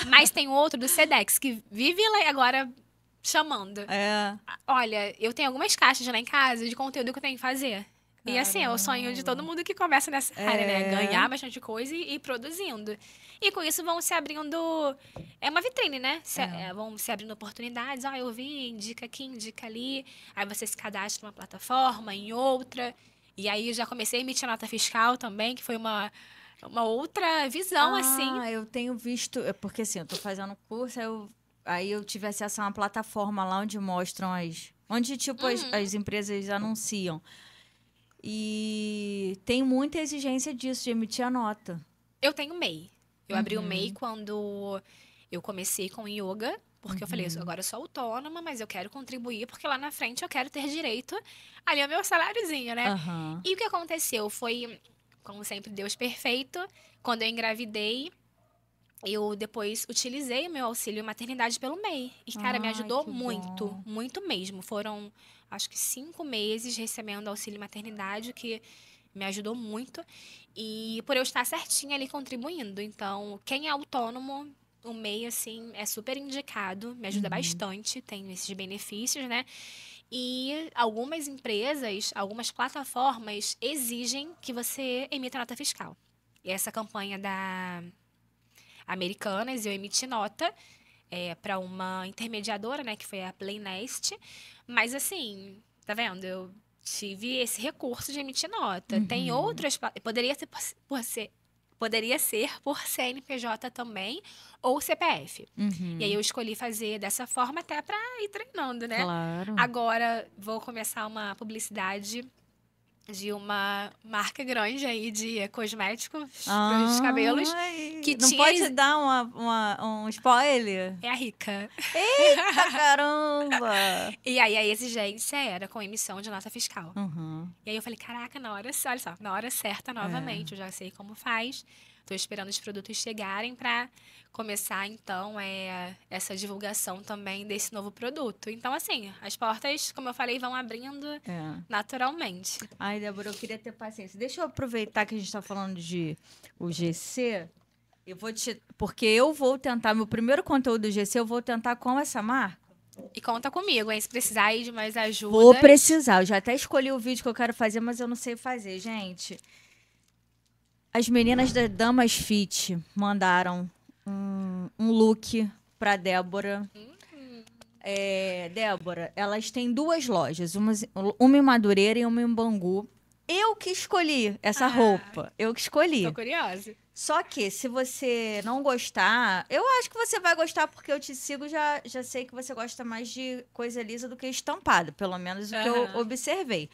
mas tem o outro do Sedex, que vive lá agora chamando. Olha, eu tenho algumas caixas lá em casa de conteúdo que eu tenho que fazer. E assim, é o sonho de todo mundo que começa nessa área, né? Ganhar bastante coisa e ir produzindo. E com isso vão se abrindo... É uma vitrine, né? Vão se abrindo oportunidades. Eu vi, indica aqui, indica ali. Aí você se cadastra numa plataforma, em outra. E aí já comecei a emitir nota fiscal também, que foi uma outra visão, assim. Eu tenho visto... Porque assim, eu tô fazendo curso, aí eu tive acesso a uma plataforma lá onde mostram onde, tipo, as empresas anunciam. E tem muita exigência disso, de emitir a nota. Eu tenho MEI. Eu abri o MEI quando eu comecei com yoga, porque eu falei, agora eu sou autônoma, mas eu quero contribuir, porque lá na frente eu quero ter direito ali ao meu saláriozinho, né? E o que aconteceu foi, como sempre, Deus perfeito. Quando eu engravidei, eu depois utilizei o meu auxílio maternidade pelo MEI. E, cara, me ajudou muito, muito mesmo. Foram, acho que 5 meses recebendo auxílio maternidade, que me ajudou muito. E por eu estar certinha ali contribuindo. Então, quem é autônomo, o MEI, assim, é super indicado. Me ajuda bastante, tem esses benefícios, né? E algumas empresas, algumas plataformas exigem que você emita nota fiscal. E essa campanha da Americanas, eu emiti nota para uma intermediadora, né, que foi a Playnest. Mas assim, tá vendo? Eu tive esse recurso de emitir nota. Tem outras, poderia ser por CNPJ também ou CPF. E aí eu escolhi fazer dessa forma até para ir treinando, né? Claro. Agora vou começar uma publicidade de uma marca grande aí de cosméticos para os cabelos, que não tinha... pode dar um spoiler? É a Rica. Eita, caramba! E aí a exigência era com emissão de nota fiscal. Uhum. E aí eu falei, caraca, olha só, na hora certa novamente, eu já sei como faz. Tô esperando os produtos chegarem para começar, então, essa divulgação também desse novo produto. Então, assim, as portas, como eu falei, vão abrindo naturalmente. Ai, Débora, eu queria ter paciência. Deixa eu aproveitar que a gente está falando de o GC. Porque eu vou tentar, meu primeiro conteúdo do GC, eu vou tentar com essa marca. E conta comigo, hein? Se precisar aí de mais ajuda. Vou precisar. Eu já até escolhi o vídeo que eu quero fazer, mas eu não sei fazer, gente. As meninas da Damas Fit mandaram um look pra Débora. Débora, elas têm 2 lojas, uma em Madureira e uma em Bangu. Eu que escolhi essa roupa. Eu que escolhi. Tô curiosa. Só que, se você não gostar, eu acho que você vai gostar, porque eu te sigo, já sei que você gosta mais de coisa lisa do que estampada, pelo menos o que eu observei.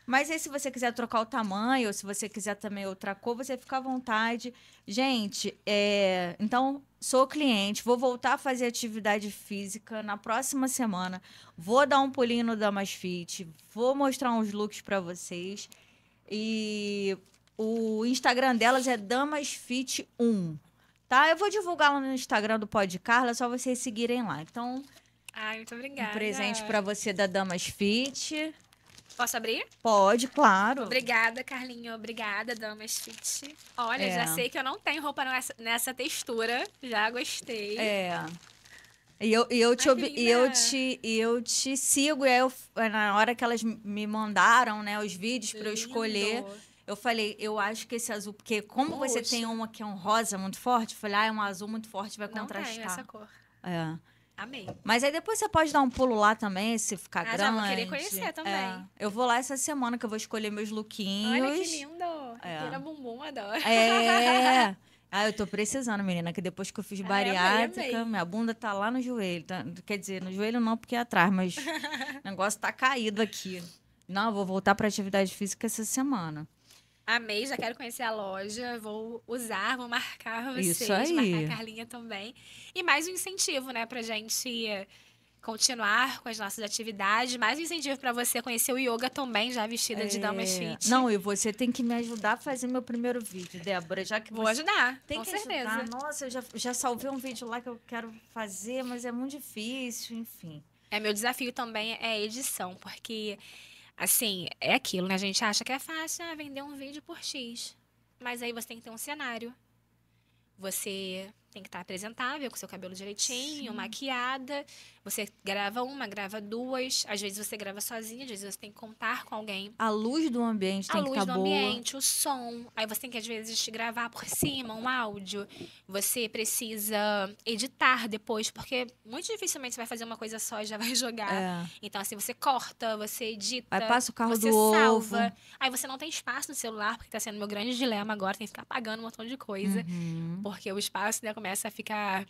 Mas aí, se você quiser trocar o tamanho, ou se você quiser também outra cor, você fica à vontade. Gente, então, sou cliente, vou voltar a fazer atividade física na próxima semana. Vou dar um pulinho no Damas Fit, vou mostrar uns looks para vocês. E o Instagram delas é damasfit1, tá? Eu vou divulgar lá no Instagram do Pod Carla, é só vocês seguirem lá. Então, ai, muito obrigada. um presente para você da Damas Fit. Posso abrir? Pode, claro. Obrigada, Carlinho. Obrigada, Damas Fit. Olha, já sei que eu não tenho roupa nessa textura. Já gostei. E eu te sigo, e aí na hora que elas me mandaram, né, os vídeos para eu escolher, eu falei, eu acho que esse azul, porque como você tem uma que é um rosa muito forte, eu falei, é um azul muito forte, vai contrastar. Não tenho essa cor. Amei. Mas aí depois você pode dar um pulo lá também, se ficar grande. Já vou querer conhecer também. Eu vou lá essa semana que eu vou escolher meus lookinhos. Olha que lindo. Pira bumbum, adoro. Eu tô precisando, menina, que depois que eu fiz bariátrica, minha bunda tá lá no joelho. Quer dizer, no joelho não, porque é atrás, mas o negócio tá caído aqui. Não, eu vou voltar pra atividade física essa semana. Amei, já quero conhecer a loja, vou marcar vocês, Isso aí. marcar a Carlinha também. E mais um incentivo, né, pra gente continuar com as nossas atividades, mais um incentivo pra você conhecer o yoga também, já vestida de Damas Fit. Não, e você tem que me ajudar a fazer meu primeiro vídeo, Débora, já que Vou ajudar, tem com que certeza. Ajudar. Nossa, eu já salvei um vídeo lá que eu quero fazer, mas é muito difícil, enfim. Meu desafio também é a edição, porque... Assim, é aquilo, né? A gente acha que é fácil vender um vídeo por X. Mas aí você tem que ter um cenário. Você tem que estar apresentável, com seu cabelo direitinho, maquiada. Você grava uma, grava duas. Às vezes você grava sozinha, às vezes você tem que contar com alguém. A luz do ambiente tem que estar boa. A luz do ambiente, o som. Aí você tem que, às vezes, gravar por cima um áudio. Você precisa editar depois, porque muito dificilmente você vai fazer uma coisa só e já vai jogar. Então, assim, você corta, você edita. Aí passa o carro você do salva. ovo. Aí você não tem espaço no celular, porque tá sendo meu grande dilema agora. Tem que ficar apagando um montão de coisa. Porque o espaço, né, começa a ficar...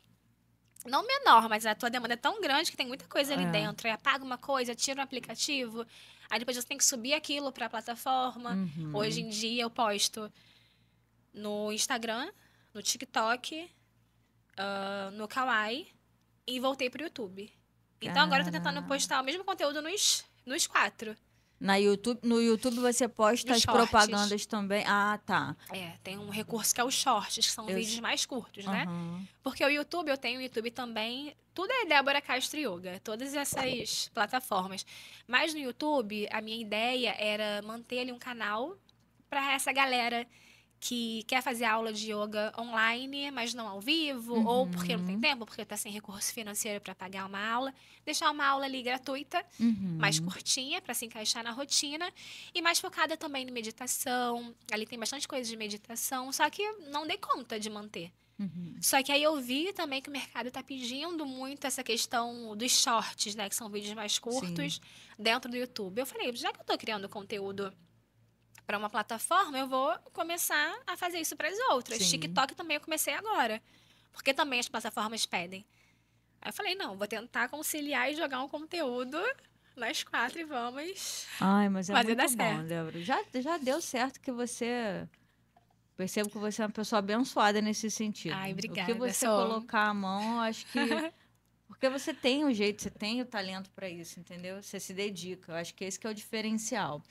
Não menor, mas a tua demanda é tão grande que tem muita coisa ali dentro. Aí apaga uma coisa, tira um aplicativo. Aí depois você tem que subir aquilo para a plataforma. Hoje em dia eu posto no Instagram, no TikTok, no Kawaii e voltei pro YouTube. Então agora eu tô tentando postar o mesmo conteúdo nos 4. No YouTube você posta as propagandas também. Ah, tá. Tem um recurso que é os shorts, que são vídeos mais curtos, né? Porque o YouTube, eu tenho o YouTube também. Tudo é Débora Castro Yoga, todas essas plataformas. Mas no YouTube, a minha ideia era manter ali um canal para essa galera que quer fazer aula de yoga online, mas não ao vivo, ou porque não tem tempo, porque está sem recurso financeiro para pagar uma aula. Deixar uma aula ali gratuita, mais curtinha, para se encaixar na rotina, e mais focada também em meditação. Ali tem bastante coisa de meditação, só que não dei conta de manter. Só que aí eu vi também que o mercado está pedindo muito essa questão dos shorts, né, que são vídeos mais curtos, dentro do YouTube. Eu falei, já que eu estou criando conteúdo para uma plataforma, eu vou começar a fazer isso para as outras. TikTok também eu comecei agora, porque também as plataformas pedem. Aí eu falei, não, vou tentar conciliar e jogar um conteúdo nós 4 e vamos Ai, mas é fazer dar muito bom, certo. Débora. Já deu certo que você... Percebo que você é uma pessoa abençoada nesse sentido. Ai, O que obrigada. você Sou. colocar a mão, eu acho que... Porque você tem o jeito, você tem o talento para isso, entendeu? Você se dedica. Eu acho que esse que é o diferencial.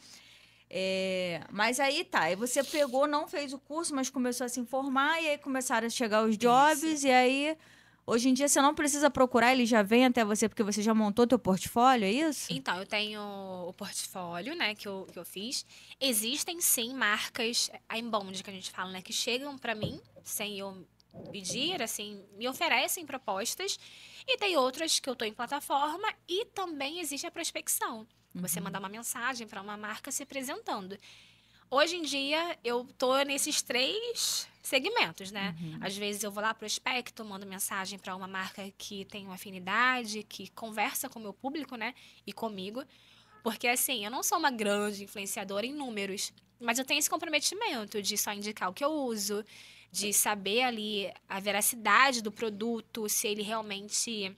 Mas aí tá, aí você pegou, não fez o curso, mas começou a se informar, e aí começaram a chegar os jobs, Isso. e aí... Hoje em dia você não precisa procurar, ele já vem até você porque você já montou teu portfólio, é isso? Então, eu tenho o portfólio, né, que eu fiz. Existem, sim, marcas, a inbound que a gente fala, né, que chegam para mim sem eu pedir, assim, me oferecem propostas. E tem outras que eu tô em plataforma e também existe a prospecção. Você mandar uma mensagem para uma marca se apresentando. Hoje em dia, eu tô nesses 3 segmentos, né? Às vezes eu vou lá prospecto, mando mensagem para uma marca que tem uma afinidade, que conversa com o meu público, né? E comigo. Porque, assim, eu não sou uma grande influenciadora em números, mas eu tenho esse comprometimento de só indicar o que eu uso, de saber ali a veracidade do produto, se ele realmente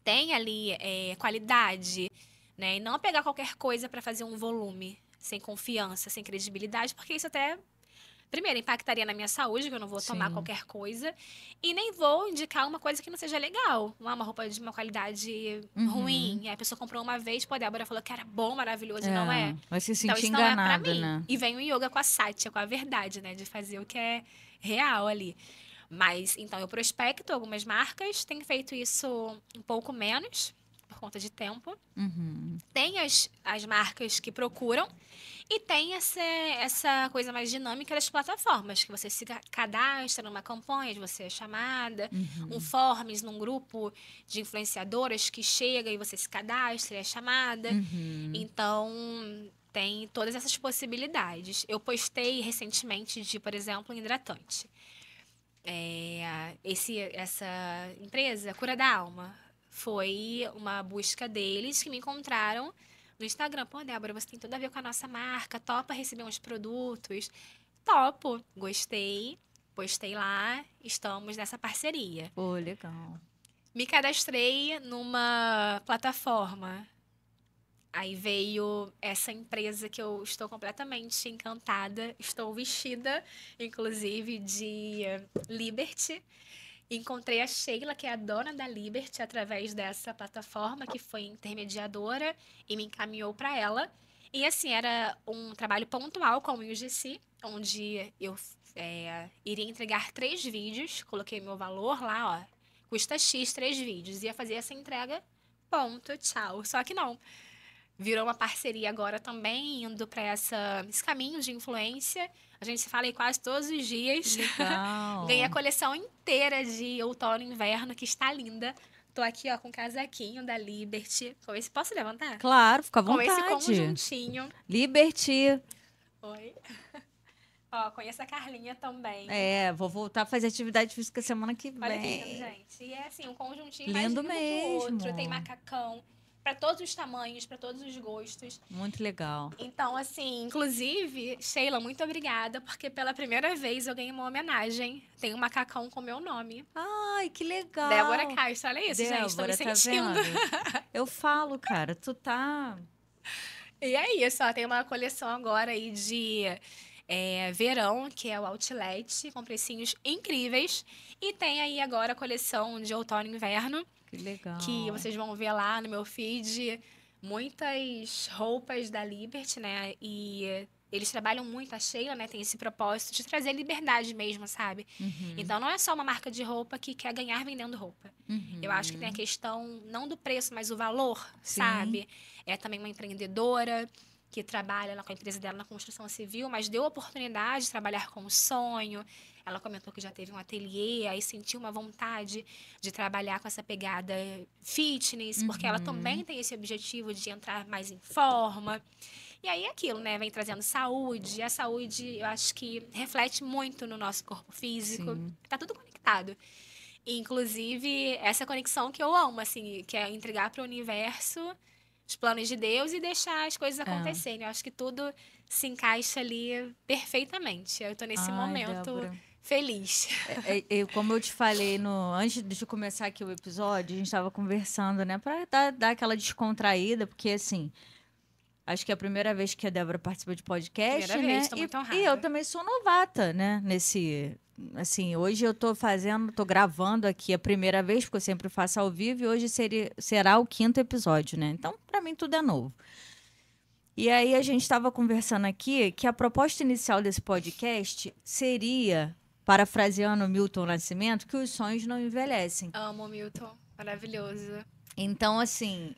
tem ali qualidade, né? E não pegar qualquer coisa para fazer um volume sem confiança, sem credibilidade, porque isso até, primeiro, impactaria na minha saúde, que eu não vou tomar Sim. qualquer coisa, e nem vou indicar uma coisa que não seja legal, uma roupa de uma qualidade ruim. E aí a pessoa comprou uma vez, pô, a Débora falou que era bom, maravilhoso, e não é. Vai se Então sentir isso não é pra enganada, mim. né? E vem o yoga com a satya, com a verdade, né? De fazer o que é real ali. Mas, então, eu prospecto algumas marcas, tenho feito isso um pouco menos, por conta de tempo. Uhum. Tem as marcas que procuram e tem essa coisa mais dinâmica das plataformas, que você se cadastra numa campanha, de você é chamada, um forms num grupo de influenciadoras que chega e você se cadastra e é chamada. Então, tem todas essas possibilidades. Eu postei recentemente de, por exemplo, um hidratante. Essa empresa, Cura da Alma, foi uma busca deles que me encontraram no Instagram. Pô, Débora, você tem tudo a ver com a nossa marca, topa receber uns produtos? Topo, gostei, postei lá, estamos nessa parceria. Pô, legal. Me cadastrei numa plataforma. Aí veio essa empresa que eu estou completamente encantada. Estou vestida, inclusive, de Liberty. Encontrei a Sheila, que é a dona da Liberty, através dessa plataforma, que foi intermediadora e me encaminhou para ela. E assim, era um trabalho pontual com o UGC, onde eu iria entregar 3 vídeos, coloquei meu valor lá, ó, custa X 3 vídeos, ia fazer essa entrega, ponto, tchau. Só que não. Virou uma parceria agora também, indo para esse caminho de influência. A gente se fala aí quase todos os dias. Legal. Ganhei a coleção inteira de outono e inverno, que está linda. Tô aqui, ó, com o casaquinho da Liberty. Com esse, posso levantar? Claro, fica à Com esse vontade. conjuntinho. Liberty. Oi. Ó, conheço a Carlinha também. Vou voltar a fazer atividade física semana que Olha que lindo, vem. gente. E é assim, um conjuntinho Lindo mais lindo que o outro. mesmo. Tem macacão. Para todos os tamanhos, para todos os gostos. Muito legal. Então, assim, inclusive, Sheila, muito obrigada, porque pela primeira vez eu ganhei uma homenagem. Tem um macacão com meu nome. Ai, que legal. Débora Castro, olha isso, gente, tô me Débora, tá sentindo. vendo? Eu falo, cara, tu tá... E é isso, ó, tem uma coleção agora aí de verão, que é o Outlet, com precinhos incríveis. E tem aí agora a coleção de outono e inverno, Que legal. que vocês vão ver lá no meu feed muitas roupas da Liberty, né? E eles trabalham muito, a Sheila, né? Tem esse propósito de trazer liberdade mesmo, sabe? Então não é só uma marca de roupa que quer ganhar vendendo roupa. Eu acho que tem a questão não do preço, mas o valor, Sim. sabe? É também uma empreendedora que trabalha lá com a empresa dela na construção civil, mas deu a oportunidade de trabalhar com o sonho. Ela comentou que já teve um ateliê, aí sentiu uma vontade de trabalhar com essa pegada fitness, porque ela também tem esse objetivo de entrar mais em forma. E aí é aquilo, né? Vem trazendo saúde. E a saúde, eu acho que reflete muito no nosso corpo físico. Sim. Tá tudo conectado. E, inclusive, essa conexão que eu amo, assim, que é entregar para o universo os planos de Deus e deixar as coisas acontecerem. Eu acho que tudo se encaixa ali perfeitamente. Eu tô nesse Ai, momento Débora. feliz. Como eu te falei antes de começar aqui o episódio, a gente estava conversando, né? Para dar aquela descontraída, porque assim, acho que é a primeira vez que a Débora participa de podcast, Primeira vez, né? estou muito honrada. E eu também sou novata, né? Assim, hoje eu tô gravando aqui a primeira vez, porque eu sempre faço ao vivo, e hoje será o 5º episódio, né? Então, para mim, tudo é novo. E aí a gente estava conversando aqui que a proposta inicial desse podcast seria, parafraseando Milton Nascimento, que os sonhos não envelhecem. Amo o Milton, maravilhoso. Então, assim,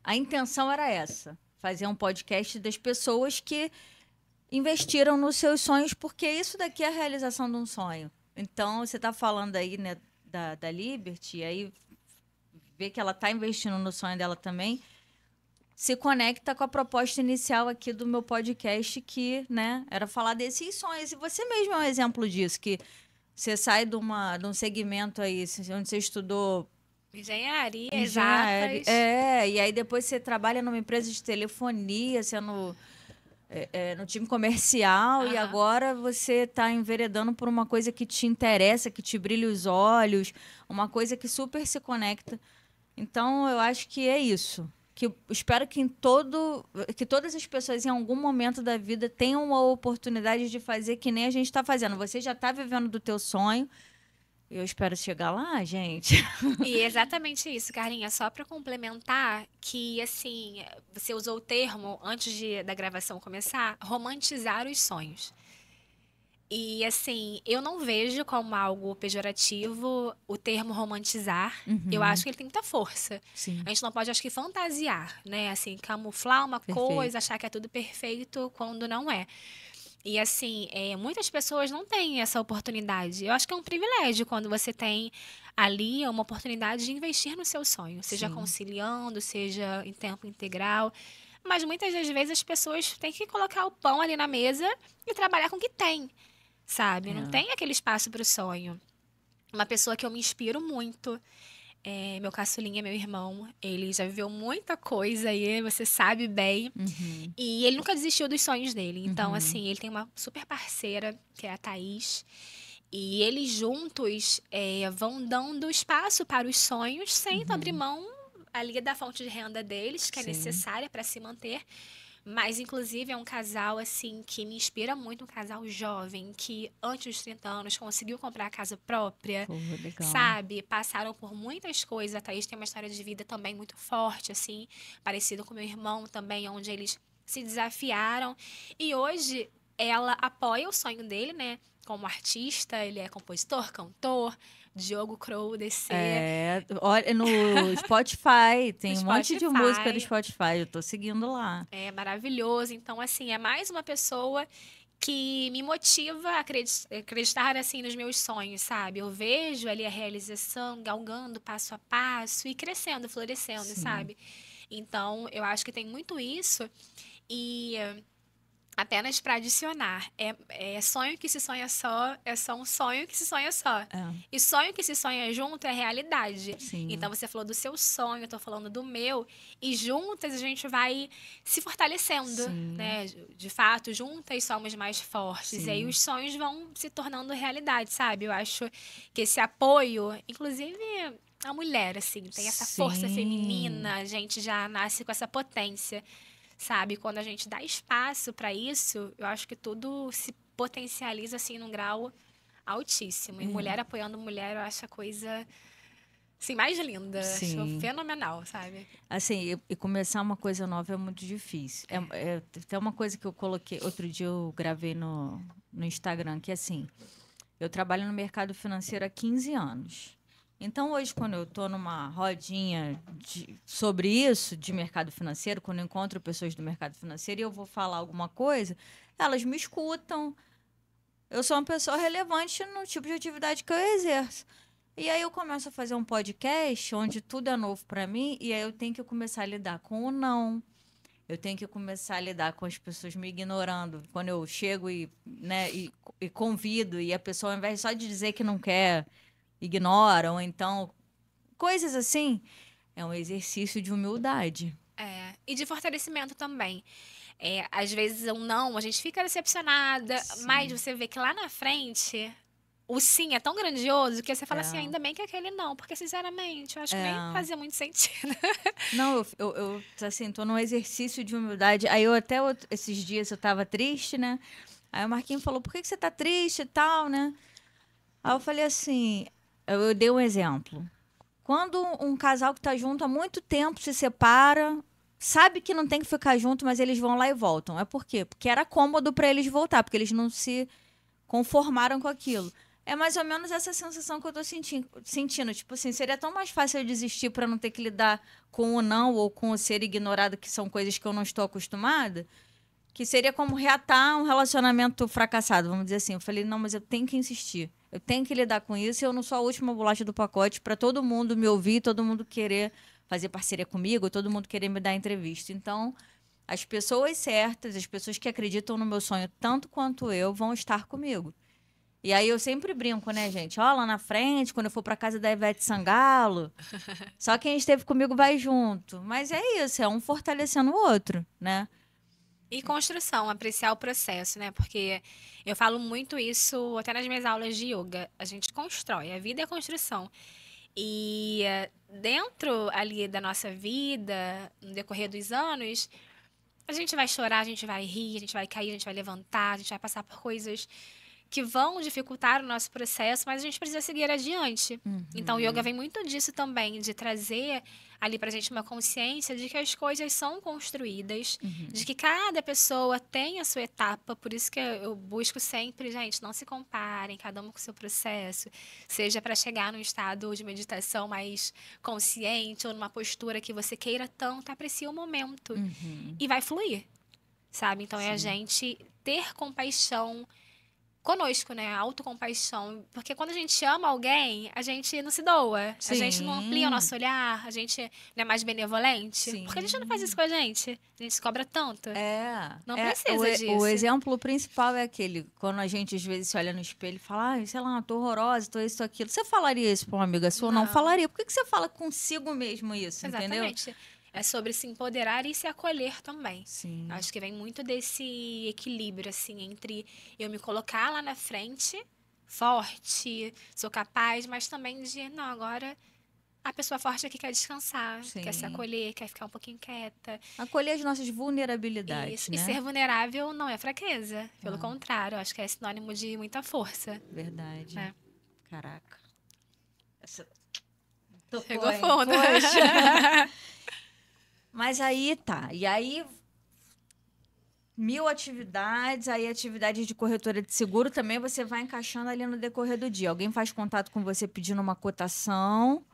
a intenção era essa, fazer um podcast das pessoas que investiram nos seus sonhos, porque isso daqui é a realização de um sonho. Então, você está falando aí, né, da Liberty, e aí vê que ela está investindo no sonho dela também, se conecta com a proposta inicial aqui do meu podcast, que, né, era falar desses sonhos. E você mesmo é um exemplo disso, que você sai de um segmento aí, onde você estudou engenharia, exatas. E aí depois você trabalha numa empresa de telefonia, sendo no time comercial, e agora você está enveredando por uma coisa que te interessa, que te brilha os olhos, uma coisa que super se conecta. Então, eu acho que é isso. Espero que todas as pessoas em algum momento da vida tenham a oportunidade de fazer que nem a gente está fazendo. Você já está vivendo do teu sonho. Eu espero chegar lá, gente. E exatamente isso, Carlinha. Só para complementar que, assim, você usou o termo, antes da gravação começar, romantizar os sonhos. E, assim, eu não vejo como algo pejorativo o termo romantizar. Eu acho que ele tem muita força. Sim. A gente não pode, acho que, fantasiar, né? Assim, camuflar uma coisa, achar que é tudo perfeito quando não é. E, assim, muitas pessoas não têm essa oportunidade. Eu acho que é um privilégio quando você tem ali uma oportunidade de investir no seu sonho. Seja conciliando, seja em tempo integral. Mas muitas das vezes as pessoas têm que colocar o pão ali na mesa e trabalhar com o que tem, sabe? Não tem aquele espaço para o sonho. Uma pessoa que eu me inspiro muito, meu caçulinha, meu irmão, ele já viveu muita coisa aí, você sabe bem. E ele nunca desistiu dos sonhos dele. Então, assim, ele tem uma super parceira, que é a Thaís. E eles juntos vão dando espaço para os sonhos, sem abrir mão ali da fonte de renda deles, que é necessária para se manter. Mas, inclusive, é um casal, assim, que me inspira muito, um casal jovem, que antes dos 30 anos conseguiu comprar a casa própria, sabe? Passaram por muitas coisas. A Thaís tem uma história de vida também muito forte, assim, parecido com meu irmão também, onde eles se desafiaram. E hoje, ela apoia o sonho dele, né? Como artista, ele é compositor, cantor, Diogo Crow, DC. Olha, no Spotify, tem um monte de música do Spotify, eu tô seguindo lá. É maravilhoso. Então, assim, é mais uma pessoa que me motiva a acreditar, assim, nos meus sonhos, sabe? Eu vejo ali a realização, galgando passo a passo e crescendo, florescendo, sabe? Então, eu acho que tem muito isso. E apenas para adicionar, sonho que se sonha só, é só um sonho que se sonha só. E sonho que se sonha junto é realidade. Então, você falou do seu sonho, eu tô falando do meu. E juntas a gente vai se fortalecendo, né? De fato, juntas somos mais fortes. E aí os sonhos vão se tornando realidade, sabe? Eu acho que esse apoio, inclusive a mulher, assim, tem essa força feminina, a gente já nasce com essa potência. Sabe, quando a gente dá espaço para isso, eu acho que tudo se potencializa assim num grau altíssimo. E mulher apoiando mulher, eu acho a coisa assim mais linda, acho fenomenal, sabe? Assim, e começar uma coisa nova é muito difícil. Tem uma coisa que eu coloquei, outro dia eu gravei no Instagram, que assim, eu trabalho no mercado financeiro há 15 anos. Então, hoje, quando eu estou numa rodinha sobre isso, de mercado financeiro, quando eu encontro pessoas do mercado financeiro e eu vou falar alguma coisa, elas me escutam. Eu sou uma pessoa relevante no tipo de atividade que eu exerço. E aí eu começo a fazer um podcast onde tudo é novo para mim e aí eu tenho que começar a lidar com o não. Eu tenho que começar a lidar com as pessoas me ignorando. Quando eu chego e convido e a pessoa, ao invés só de dizer que não quer, ignora, ou então coisas assim, é um exercício de humildade. E de fortalecimento também. Às vezes um não, a gente fica decepcionada, mas você vê que lá na frente o sim é tão grandioso que você fala assim, É, ainda bem que aquele não, porque sinceramente, eu acho que nem é. fazia muito sentido. Não, assim, tô num exercício de humildade. Aí eu até esses dias eu tava triste, né? Aí o Marquinhos falou, por que que você tá triste e tal, né? Aí eu falei assim, eu dei um exemplo. Quando um casal que tá junto há muito tempo se separa, sabe que não tem que ficar junto, mas eles vão lá e voltam. É por quê? Porque era cômodo para eles voltar, porque eles não se conformaram com aquilo. É mais ou menos essa sensação que eu tô sentindo. Tipo assim, seria tão mais fácil eu desistir para não ter que lidar com o não ou com o ser ignorado, que são coisas que eu não estou acostumada, que seria como reatar um relacionamento fracassado, vamos dizer assim. Eu falei, não, mas eu tenho que insistir. Eu tenho que lidar com isso e eu não sou a última bolacha do pacote para todo mundo me ouvir, todo mundo querer fazer parceria comigo, todo mundo querer me dar entrevista. Então, as pessoas certas, as pessoas que acreditam no meu sonho tanto quanto eu, vão estar comigo. E aí eu sempre brinco, né, gente? Ó, lá na frente, quando eu for pra casa da Ivete Sangalo, só quem esteve comigo vai junto. Mas é isso, é um fortalecendo o outro, né? E construção, apreciar o processo, né? Porque eu falo muito isso até nas minhas aulas de yoga. A gente constrói, a vida é construção. E dentro ali da nossa vida, no decorrer dos anos, a gente vai chorar, a gente vai rir, a gente vai cair, a gente vai levantar, a gente vai passar por coisas que vão dificultar o nosso processo, mas a gente precisa seguir adiante. Então, o yoga Uhum, vem muito disso também, de trazer ali pra gente uma consciência de que as coisas são construídas, de uhum. que cada pessoa tem a sua etapa, por isso que eu busco sempre, gente, não se comparem, cada um com o seu processo, seja para chegar num estado de meditação mais consciente ou numa postura que você queira tanto, aprecie o momento Uhum, e vai fluir, sabe? Então, é a sim. gente ter compaixão conosco, né? A autocompaixão. Porque quando a gente ama alguém, a gente não se doa. A gente não amplia o Sim, nosso olhar, a gente não é mais benevolente. Porque a gente não faz isso sim. com a gente. A gente se cobra tanto. Não O, precisa o disso. exemplo principal é aquele, quando a gente às vezes se olha no espelho e fala, sei lá, tô horrorosa, tô isso, tô aquilo. Você falaria isso pra uma amiga sua? Não Não, falaria. Por que que você fala consigo mesmo isso, entendeu? exatamente. É sobre se empoderar e se acolher também. Sim. Acho que vem muito desse equilíbrio, assim, entre eu me colocar lá na frente, forte, sou capaz, mas também de, não, agora a pessoa forte aqui quer descansar, quer se Sim. acolher, quer ficar um pouquinho quieta. Acolher as nossas vulnerabilidades, Isso. E né? ser vulnerável não é fraqueza. Pelo Ah, contrário, eu acho que é sinônimo de muita força, verdade. né? Caraca. Essa tocou, Chegou hein? fundo. Poxa. Mas aí tá. E aí, mil atividades, aí atividade de corretora de seguro também você vai encaixando ali no decorrer do dia. Alguém faz contato com você pedindo uma cotação,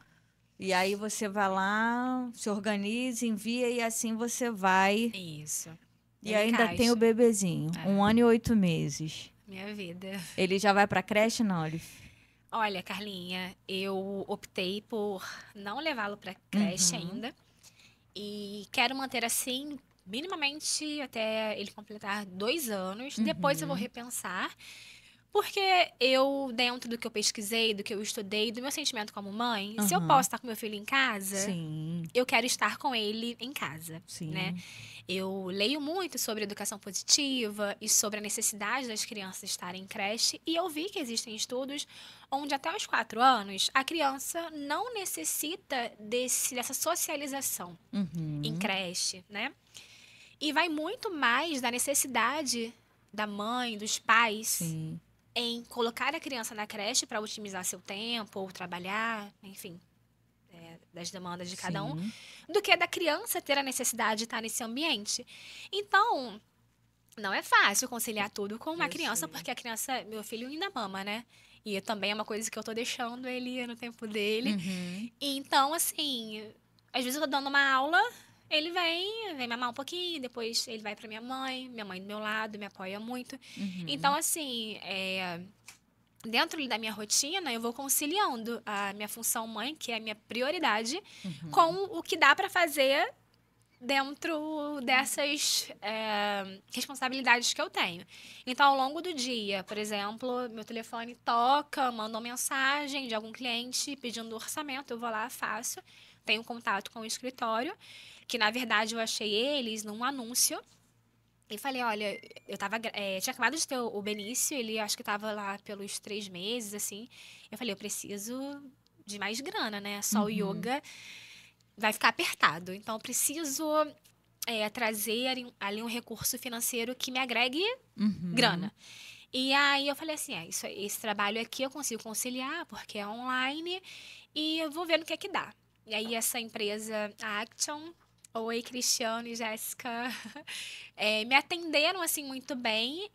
e aí você vai lá, se organiza, envia, e assim você vai. Isso. E Eu ainda tem o encaixo. bebezinho, É, 1 ano e 8 meses. minha vida. Ele já vai pra creche, não? Ele... Olha, Carlinha, eu optei por não levá-lo para creche Uhum, ainda e quero manter assim minimamente até ele completar 2 anos. Depois eu vou uhum, repensar. Porque eu, dentro do que eu pesquisei, do que eu estudei, do meu sentimento como mãe, se eu posso uhum. estar com meu filho em casa, Sim, eu quero estar com ele em casa, né? sim. Eu leio muito sobre educação positiva e sobre a necessidade das crianças estarem em creche, e eu vi que existem estudos onde até os 4 anos a criança não necessita dessa socialização em Uhum, creche, né? E vai muito mais da necessidade da mãe, dos pais sim, em colocar a criança na creche para otimizar seu tempo ou trabalhar, enfim, das demandas de cada um, sim. do que da criança ter a necessidade de estar nesse ambiente. Então, não é fácil conciliar tudo com uma Eu criança, sei. porque a criança, meu filho ainda mama, né? E também é uma coisa que eu tô deixando ele no tempo dele. Uhum, E então, assim, às vezes eu tô dando uma aula, ele vem mamar um pouquinho, depois ele vai pra minha mãe do meu lado, me apoia muito. Então, uhum, assim, dentro da minha rotina, eu vou conciliando a minha função mãe, que é a minha prioridade, com uhum. o que dá para fazer dentro dessas responsabilidades que eu tenho. Então, ao longo do dia, por exemplo, meu telefone toca, manda uma mensagem de algum cliente pedindo orçamento, eu vou lá, faço. Tenho contato com o escritório, que na verdade eu achei eles num anúncio E falei, olha, tinha acabado de ter o Benício, ele acho que tava lá pelos 3 meses, assim. Eu falei, eu preciso de mais grana, né? Só o Uhum. yoga vai ficar apertado. Então, eu preciso trazer ali um recurso financeiro que me agregue Uhum. grana. E aí eu falei assim, esse trabalho aqui eu consigo conciliar, porque é online, e eu vou ver no que dá. E aí essa empresa, a Action, oi, Cristiano e Jéssica, me atenderam assim muito bem,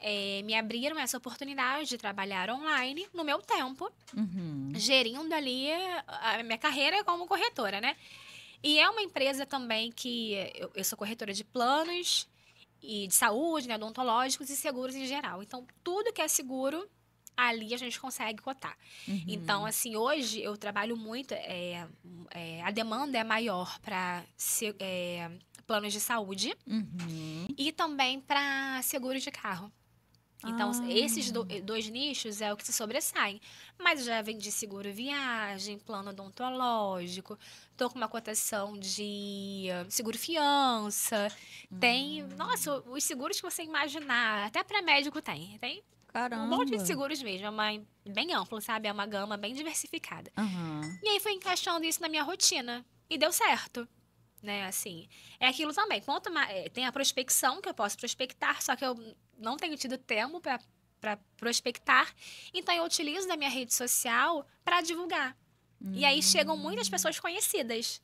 me abriram essa oportunidade de trabalhar online no meu tempo, Uhum. gerindo ali a minha carreira como corretora, né? E é uma empresa também que eu sou corretora de planos e de saúde, né, odontológicos e seguros em geral. Então, tudo que é seguro, ali a gente consegue cotar. Então, Uhum. assim, hoje eu trabalho muito, a demanda é maior para planos de saúde Uhum. e também para seguros de carro. Então, esses Ah. dois nichos é o que se sobressaem. Mas eu já vendi seguro viagem, plano odontológico, tô com uma cotação de seguro fiança. Tem, nossa, os seguros que você imaginar, até para médico tem. Tem um monte de Caramba. seguros mesmo, bem amplo, sabe? É uma gama bem diversificada. Aham. E aí fui encaixando isso na minha rotina e deu certo. Né, assim, é aquilo também. Tem a prospecção, que eu posso prospectar, só que eu não tenho tido tempo para prospectar. Então, eu utilizo da minha rede social para divulgar. E aí chegam muitas Hum. pessoas conhecidas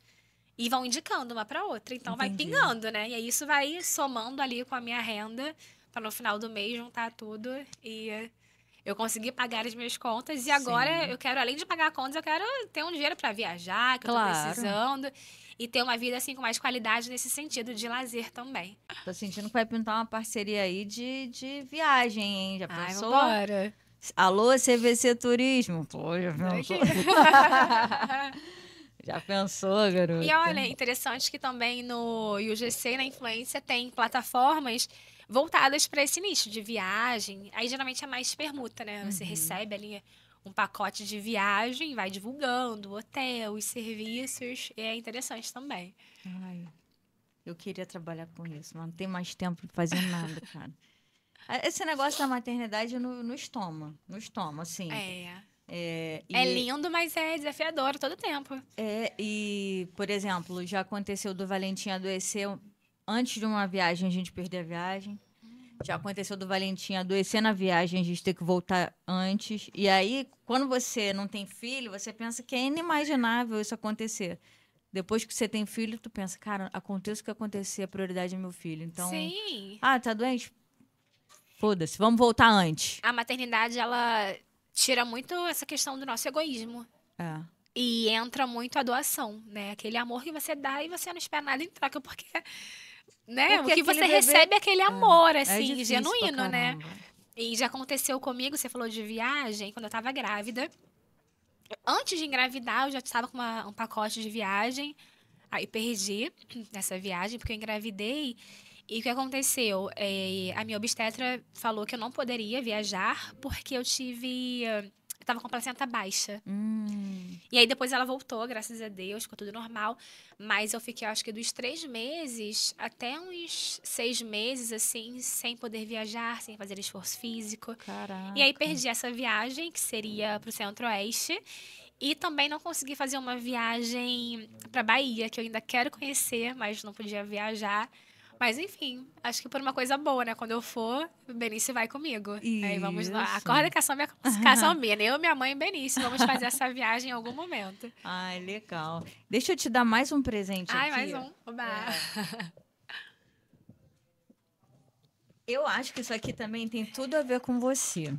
e vão indicando uma para outra. Então, vai Entendi. pingando, né? E aí isso vai somando ali com a minha renda para no final do mês juntar tudo e eu consegui pagar as minhas contas. E agora Sim. eu quero, além de pagar contas, eu quero ter um dinheiro para viajar, que eu tô Claro. precisando. E ter uma vida assim com mais qualidade nesse sentido de lazer também. Tô sentindo que vai pintar uma parceria aí de viagem, hein? Já Ai, pensou? vambora. Alô, CVC Turismo? Pô, já pensou? Daqui. Já pensou, E garota? olha, interessante que também no UGC, na Influência, tem plataformas voltadas para esse nicho de viagem. Aí geralmente é mais permuta, né? Você Uhum. recebe ali um pacote de viagem, vai divulgando o hotel, os serviços. E é interessante também. Ai, eu queria trabalhar com isso, mas não tem mais tempo pra fazer nada, cara. Esse negócio da maternidade nos toma, nos toma, assim. É. É, É e, lindo, mas é desafiador todo tempo. por exemplo, já aconteceu do Valentim adoecer antes de uma viagem, a gente perder a viagem. Já aconteceu do Valentim adoecer na viagem, a gente ter que voltar antes. E aí, quando você não tem filho, você pensa que é inimaginável isso acontecer. Depois que você tem filho, tu pensa, cara, aconteça o que acontecer, a prioridade é meu filho. Então, Sim. tá doente? Foda-se, vamos voltar antes. A maternidade, ela tira muito essa questão do nosso egoísmo. É. E entra muito a doação, né? Aquele amor que você dá e você não espera nada em troca, porque, né? O Porque que aquele você bebê recebe é aquele amor, é assim, difícil pra genuíno, né? caramba. E já aconteceu comigo, você falou de viagem, quando eu tava grávida. Antes de engravidar, eu já estava com um pacote de viagem. Aí perdi essa viagem, porque eu engravidei. E o que aconteceu? A minha obstetra falou que eu não poderia viajar porque eu tive. Eu tava com a placenta baixa. Hum, E aí depois ela voltou, graças a Deus, ficou tudo normal. Mas eu fiquei, acho que dos 3 meses até uns 6 meses, assim, sem poder viajar, sem fazer esforço físico. E aí caraca. perdi essa viagem, que seria pro Centro-Oeste. E também não consegui fazer uma viagem pra Bahia, que eu ainda quero conhecer, mas não podia viajar. Mas enfim, acho que por uma coisa boa, né? Quando eu for, o Benício vai comigo. Aí vamos lá. Isso. Acorda que a cação minha, né? Eu, minha mãe e Benício. Vamos fazer essa viagem em algum momento. Ai, legal. Deixa eu te dar mais um presente Ai, mais aqui. um. Oba. É, eu acho que isso aqui também tem tudo a ver com você.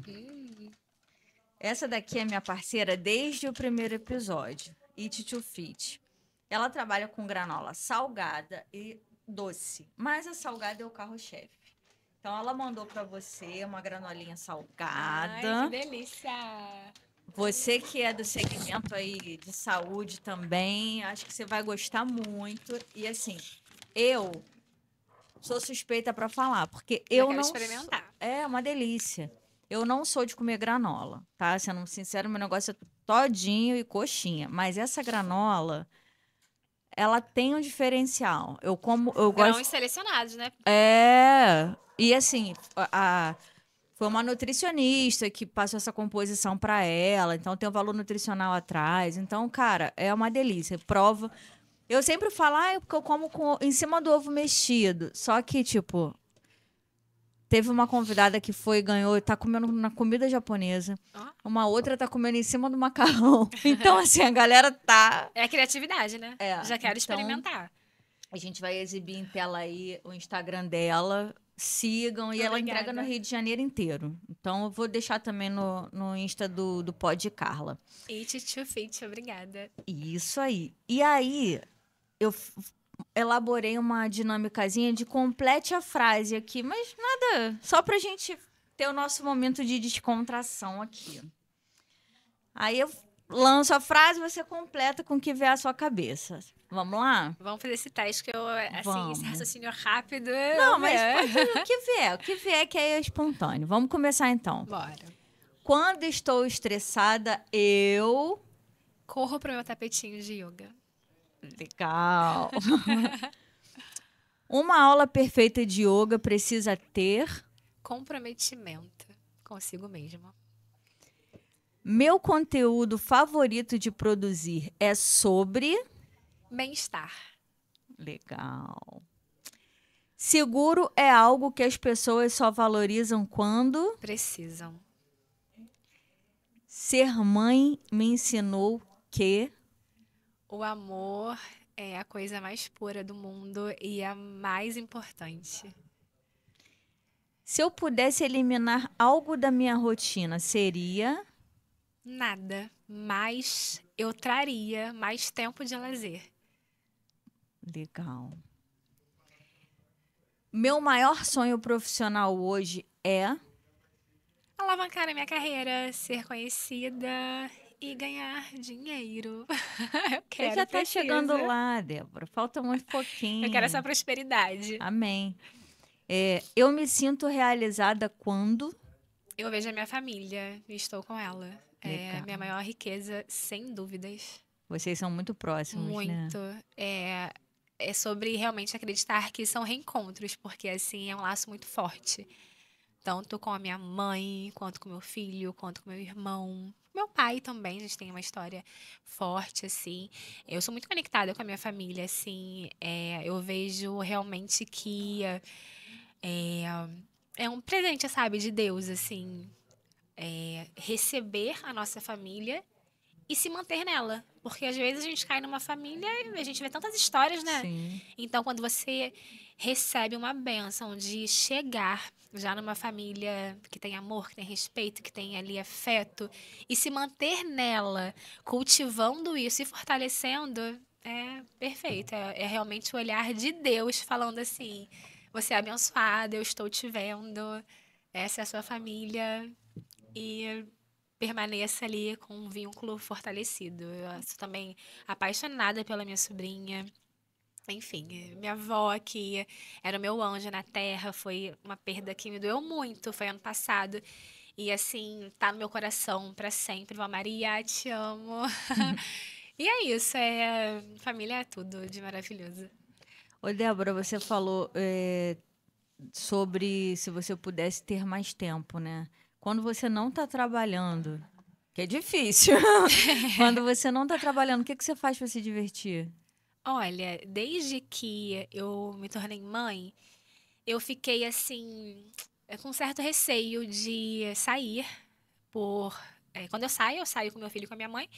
Essa daqui é minha parceira desde o primeiro episódio, Eat to Fit. Ela trabalha com granola salgada e doce, mas a salgada é o carro-chefe. Então ela mandou para você uma granolinha Ai, que salgada. delícia. Você que é do segmento aí de saúde também, acho que você vai gostar muito. E assim, eu sou suspeita para falar, porque Já eu quero não sou... experimentar. É uma delícia. Eu não sou de comer granola, tá? Sendo sincero, meu negócio é todinho e coxinha. Mas essa granola, ela tem um diferencial. Eu Serão gosto. os selecionados, né? E assim, foi uma nutricionista que passou essa composição para ela, então tem um valor nutricional atrás. Então, cara, é uma delícia. Prova. Eu sempre falo, porque eu como em cima do ovo mexido. Só que, tipo, teve uma convidada que ganhou, tá comendo na comida japonesa. Ó. Uma outra tá comendo em cima do macarrão. Então, assim, a galera tá. É a criatividade, né? Já quero Então, experimentar. a gente vai exibir em tela aí o Instagram dela. Sigam. E ela entrega no Rio de Janeiro inteiro. Então, eu vou deixar também no Insta do Pod Carla. Eat to fit, obrigada. Isso aí. E aí, eu elaborei uma dinâmicazinha de complete a frase aqui, mas nada, só pra gente ter o nosso momento de descontração aqui. Aí eu lanço a frase, você completa com o que vier à sua cabeça. Vamos lá? Vamos fazer esse teste que eu, assim, Vamos. esse raciocínio rápido. Não, mas o que vier que é espontâneo. Vamos começar então. Bora. Quando estou estressada, eu... Corro pro meu tapetinho de yoga. Legal. Uma aula perfeita de yoga precisa ter... Comprometimento consigo mesmo. Meu conteúdo favorito de produzir é sobre... Bem-estar. Legal. Seguro é algo que as pessoas só valorizam quando... Precisam. Ser mãe me ensinou que... O amor é a coisa mais pura do mundo e a mais importante. Se eu pudesse eliminar algo da minha rotina, seria... Nada, mas eu traria mais tempo de lazer. Legal. Meu maior sonho profissional hoje é... Alavancar a minha carreira, ser conhecida e ganhar dinheiro. Eu quero, Você já tá preciso. chegando lá, Débora. Falta muito pouquinho. Eu quero essa prosperidade. Amém. Eu me sinto realizada quando... Eu vejo a minha família e estou com ela. É a Legal. minha maior riqueza, sem dúvidas. Vocês são muito próximos, né? Muito. É sobre realmente acreditar que são reencontros, porque assim é um laço muito forte. Tanto com a minha mãe, quanto com meu filho, quanto com meu irmão. Meu pai também, a gente tem uma história forte, assim. Eu sou muito conectada com a minha família, assim. Eu vejo realmente que é um presente, sabe, de Deus, assim. Receber a nossa família e se manter nela. Porque às vezes a gente cai numa família e a gente vê tantas histórias, né? Sim. Então, quando você recebe uma bênção de chegar já numa família que tem amor, que tem respeito, que tem ali afeto, e se manter nela, cultivando isso e fortalecendo, é perfeito. É realmente o olhar de Deus falando assim: você é abençoada, eu estou te vendo, essa é a sua família. E permaneça ali com um vínculo fortalecido. Eu sou também apaixonada pela minha sobrinha. Enfim, minha avó, que era o meu anjo na terra, foi uma perda que me doeu muito, foi ano passado. E assim, tá no meu coração pra sempre. Vó Maria, te amo. E é isso, família é tudo de maravilhoso. Ô, Débora, você falou sobre se você pudesse ter mais tempo, né? Quando você não está trabalhando, que é difícil. Quando você não está trabalhando, o que você faz para se divertir? Olha, desde que eu me tornei mãe, eu fiquei assim, com um certo receio de sair quando eu saio com meu filho e com a minha mãe.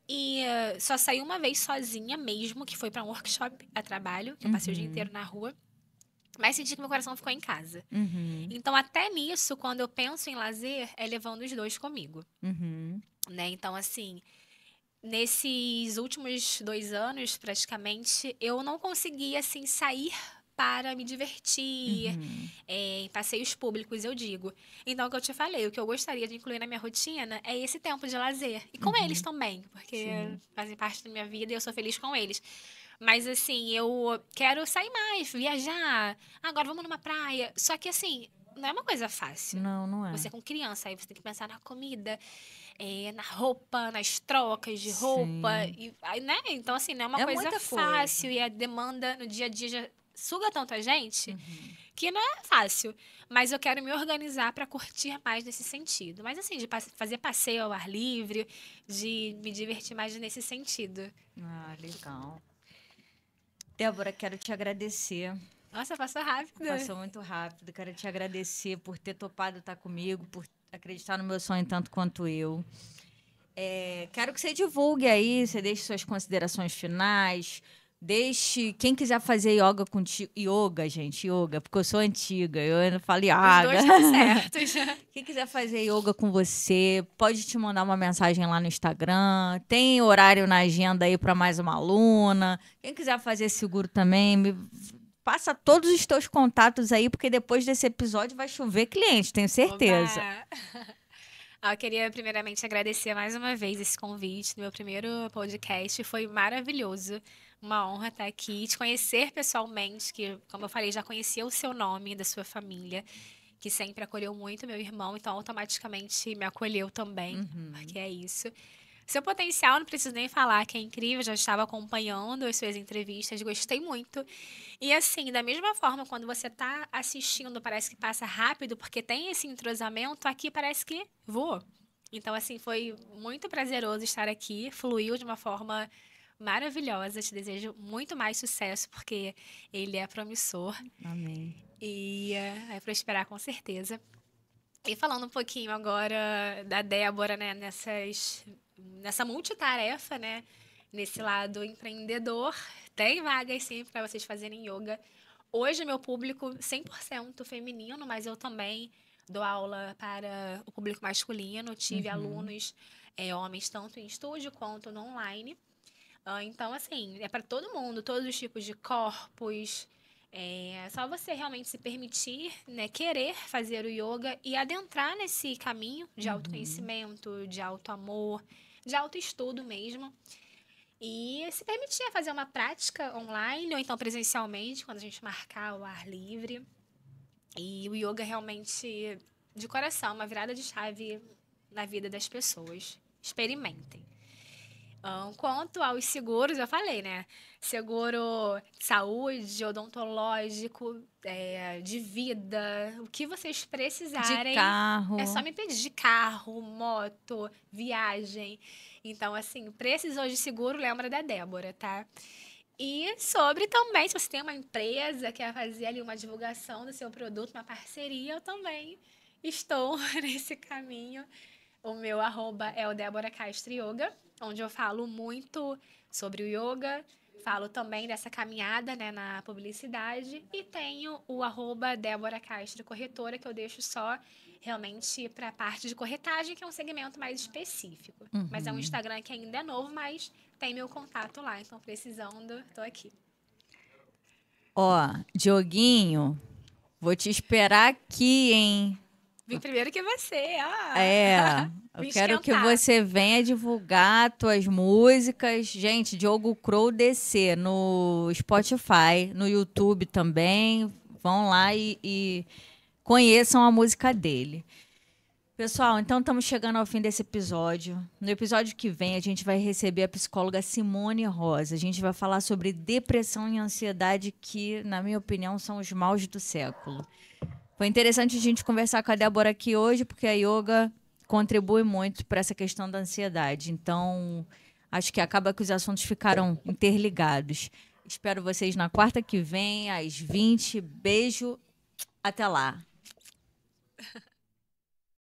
E só saí uma vez sozinha mesmo, que foi para um workshop a trabalho, que eu passei o dia inteiro na rua. Mas senti que meu coração ficou em casa. Uhum. Então, até nisso, quando eu penso em lazer, é levando os dois comigo. Uhum. Né? Então, assim, nesses últimos 2 anos, praticamente, eu não consegui, assim, sair para me divertir, em passeios públicos, eu digo. Então, o que eu te falei, o que eu gostaria de incluir na minha rotina é esse tempo de lazer. E com eles também, porque fazem parte da minha vida e eu sou feliz com eles. Mas, assim, eu quero sair mais, viajar. Agora vamos numa praia. Só que, assim, não é uma coisa fácil. Não é. Você com criança, aí você tem que pensar na comida. na roupa, nas trocas de roupa. Sim. E, aí, né? Então, assim, não é uma É coisa muita fácil. coisa. E a demanda no dia a dia já suga tanto a gente Uhum. que não é fácil. Mas eu quero me organizar para curtir mais nesse sentido. Mas, assim, de fazer passeio ao ar livre, de me divertir mais nesse sentido. Ah, legal. Débora, quero te agradecer. Nossa, passou rápido. Passou muito rápido. Quero te agradecer por ter topado estar comigo, por acreditar no meu sonho tanto quanto eu. Quero que você divulgue aí, você deixe suas considerações finais. Deixe. Quem quiser fazer yoga contigo. Yoga, porque eu sou antiga, eu ainda falo Os yoga. dois estão certos. Quem quiser fazer yoga com você, pode te mandar uma mensagem lá no Instagram. Tem horário na agenda aí para mais uma aluna. Quem quiser fazer seguro também, passa todos os teus contatos aí, porque depois desse episódio vai chover cliente, tenho certeza. Oba! Eu queria primeiramente agradecer mais uma vez esse convite no meu primeiro podcast. Foi maravilhoso. Uma honra estar aqui, te conhecer pessoalmente, que, como eu falei, já conhecia o seu nome, da sua família, que sempre acolheu muito meu irmão, então automaticamente me acolheu também, Uhum. porque é isso. Seu potencial, não preciso nem falar, que é incrível, já estava acompanhando as suas entrevistas, gostei muito. E assim, da mesma forma, quando você está assistindo, parece que passa rápido, porque tem esse entrosamento, aqui parece que voou. Então, assim, foi muito prazeroso estar aqui, fluiu de uma forma maravilhosa. Te desejo muito mais sucesso, porque ele é promissor Amém. e vai prosperar com certeza. E falando um pouquinho agora da Débora, né, nessa multitarefa, né, nesse lado empreendedor, tem vagas sim para vocês fazerem yoga. Hoje, meu público 100% feminino, mas eu também dou aula para o público masculino. Tive Uhum. alunos homens, tanto em estúdio quanto no online. Então, assim, é para todo mundo, todos os tipos de corpos. É só você realmente se permitir, né, querer fazer o yoga e adentrar nesse caminho de Uhum. autoconhecimento, de autoamor, de autoestudo mesmo. E se permitir fazer uma prática online ou então presencialmente, quando a gente marcar o ar livre. E o yoga realmente, de coração, uma virada de chave na vida das pessoas. Experimentem. Quanto aos seguros, eu falei, né? Seguro saúde, odontológico, de vida, o que vocês De precisarem, é só carro. me pedir de carro, moto, viagem. Então, assim, precisou de seguro, lembra da Débora, tá? E sobre também, se você tem uma empresa, quer fazer ali uma divulgação do seu produto, uma parceria, eu também estou nesse caminho. O meu arroba é o Débora Castro Yoga, onde eu falo muito sobre o yoga, falo também dessa caminhada, né, na publicidade, e tenho o arroba Débora Castro Corretora, que eu deixo só realmente para a parte de corretagem, que é um segmento mais específico. Mas é um Uhum. Instagram que ainda é novo, mas tem meu contato lá, então precisando, tô aqui. Ó, Dioguinho, vou te esperar aqui, hein? Vim primeiro que você, É, eu Vim quero que esquentar. você venha divulgar tuas músicas. Gente, Diogo Crow DC no Spotify, no YouTube também. Vão lá e conheçam a música dele. Pessoal, então estamos chegando ao fim desse episódio. No episódio que vem, a gente vai receber a psicóloga Simone Rosa. A gente vai falar sobre depressão e ansiedade, que, na minha opinião, são os males do século. Foi interessante a gente conversar com a Débora aqui hoje, porque a yoga contribui muito para essa questão da ansiedade. Então, acho que acaba que os assuntos ficaram interligados. Espero vocês na quarta que vem, às 20. Beijo, até lá.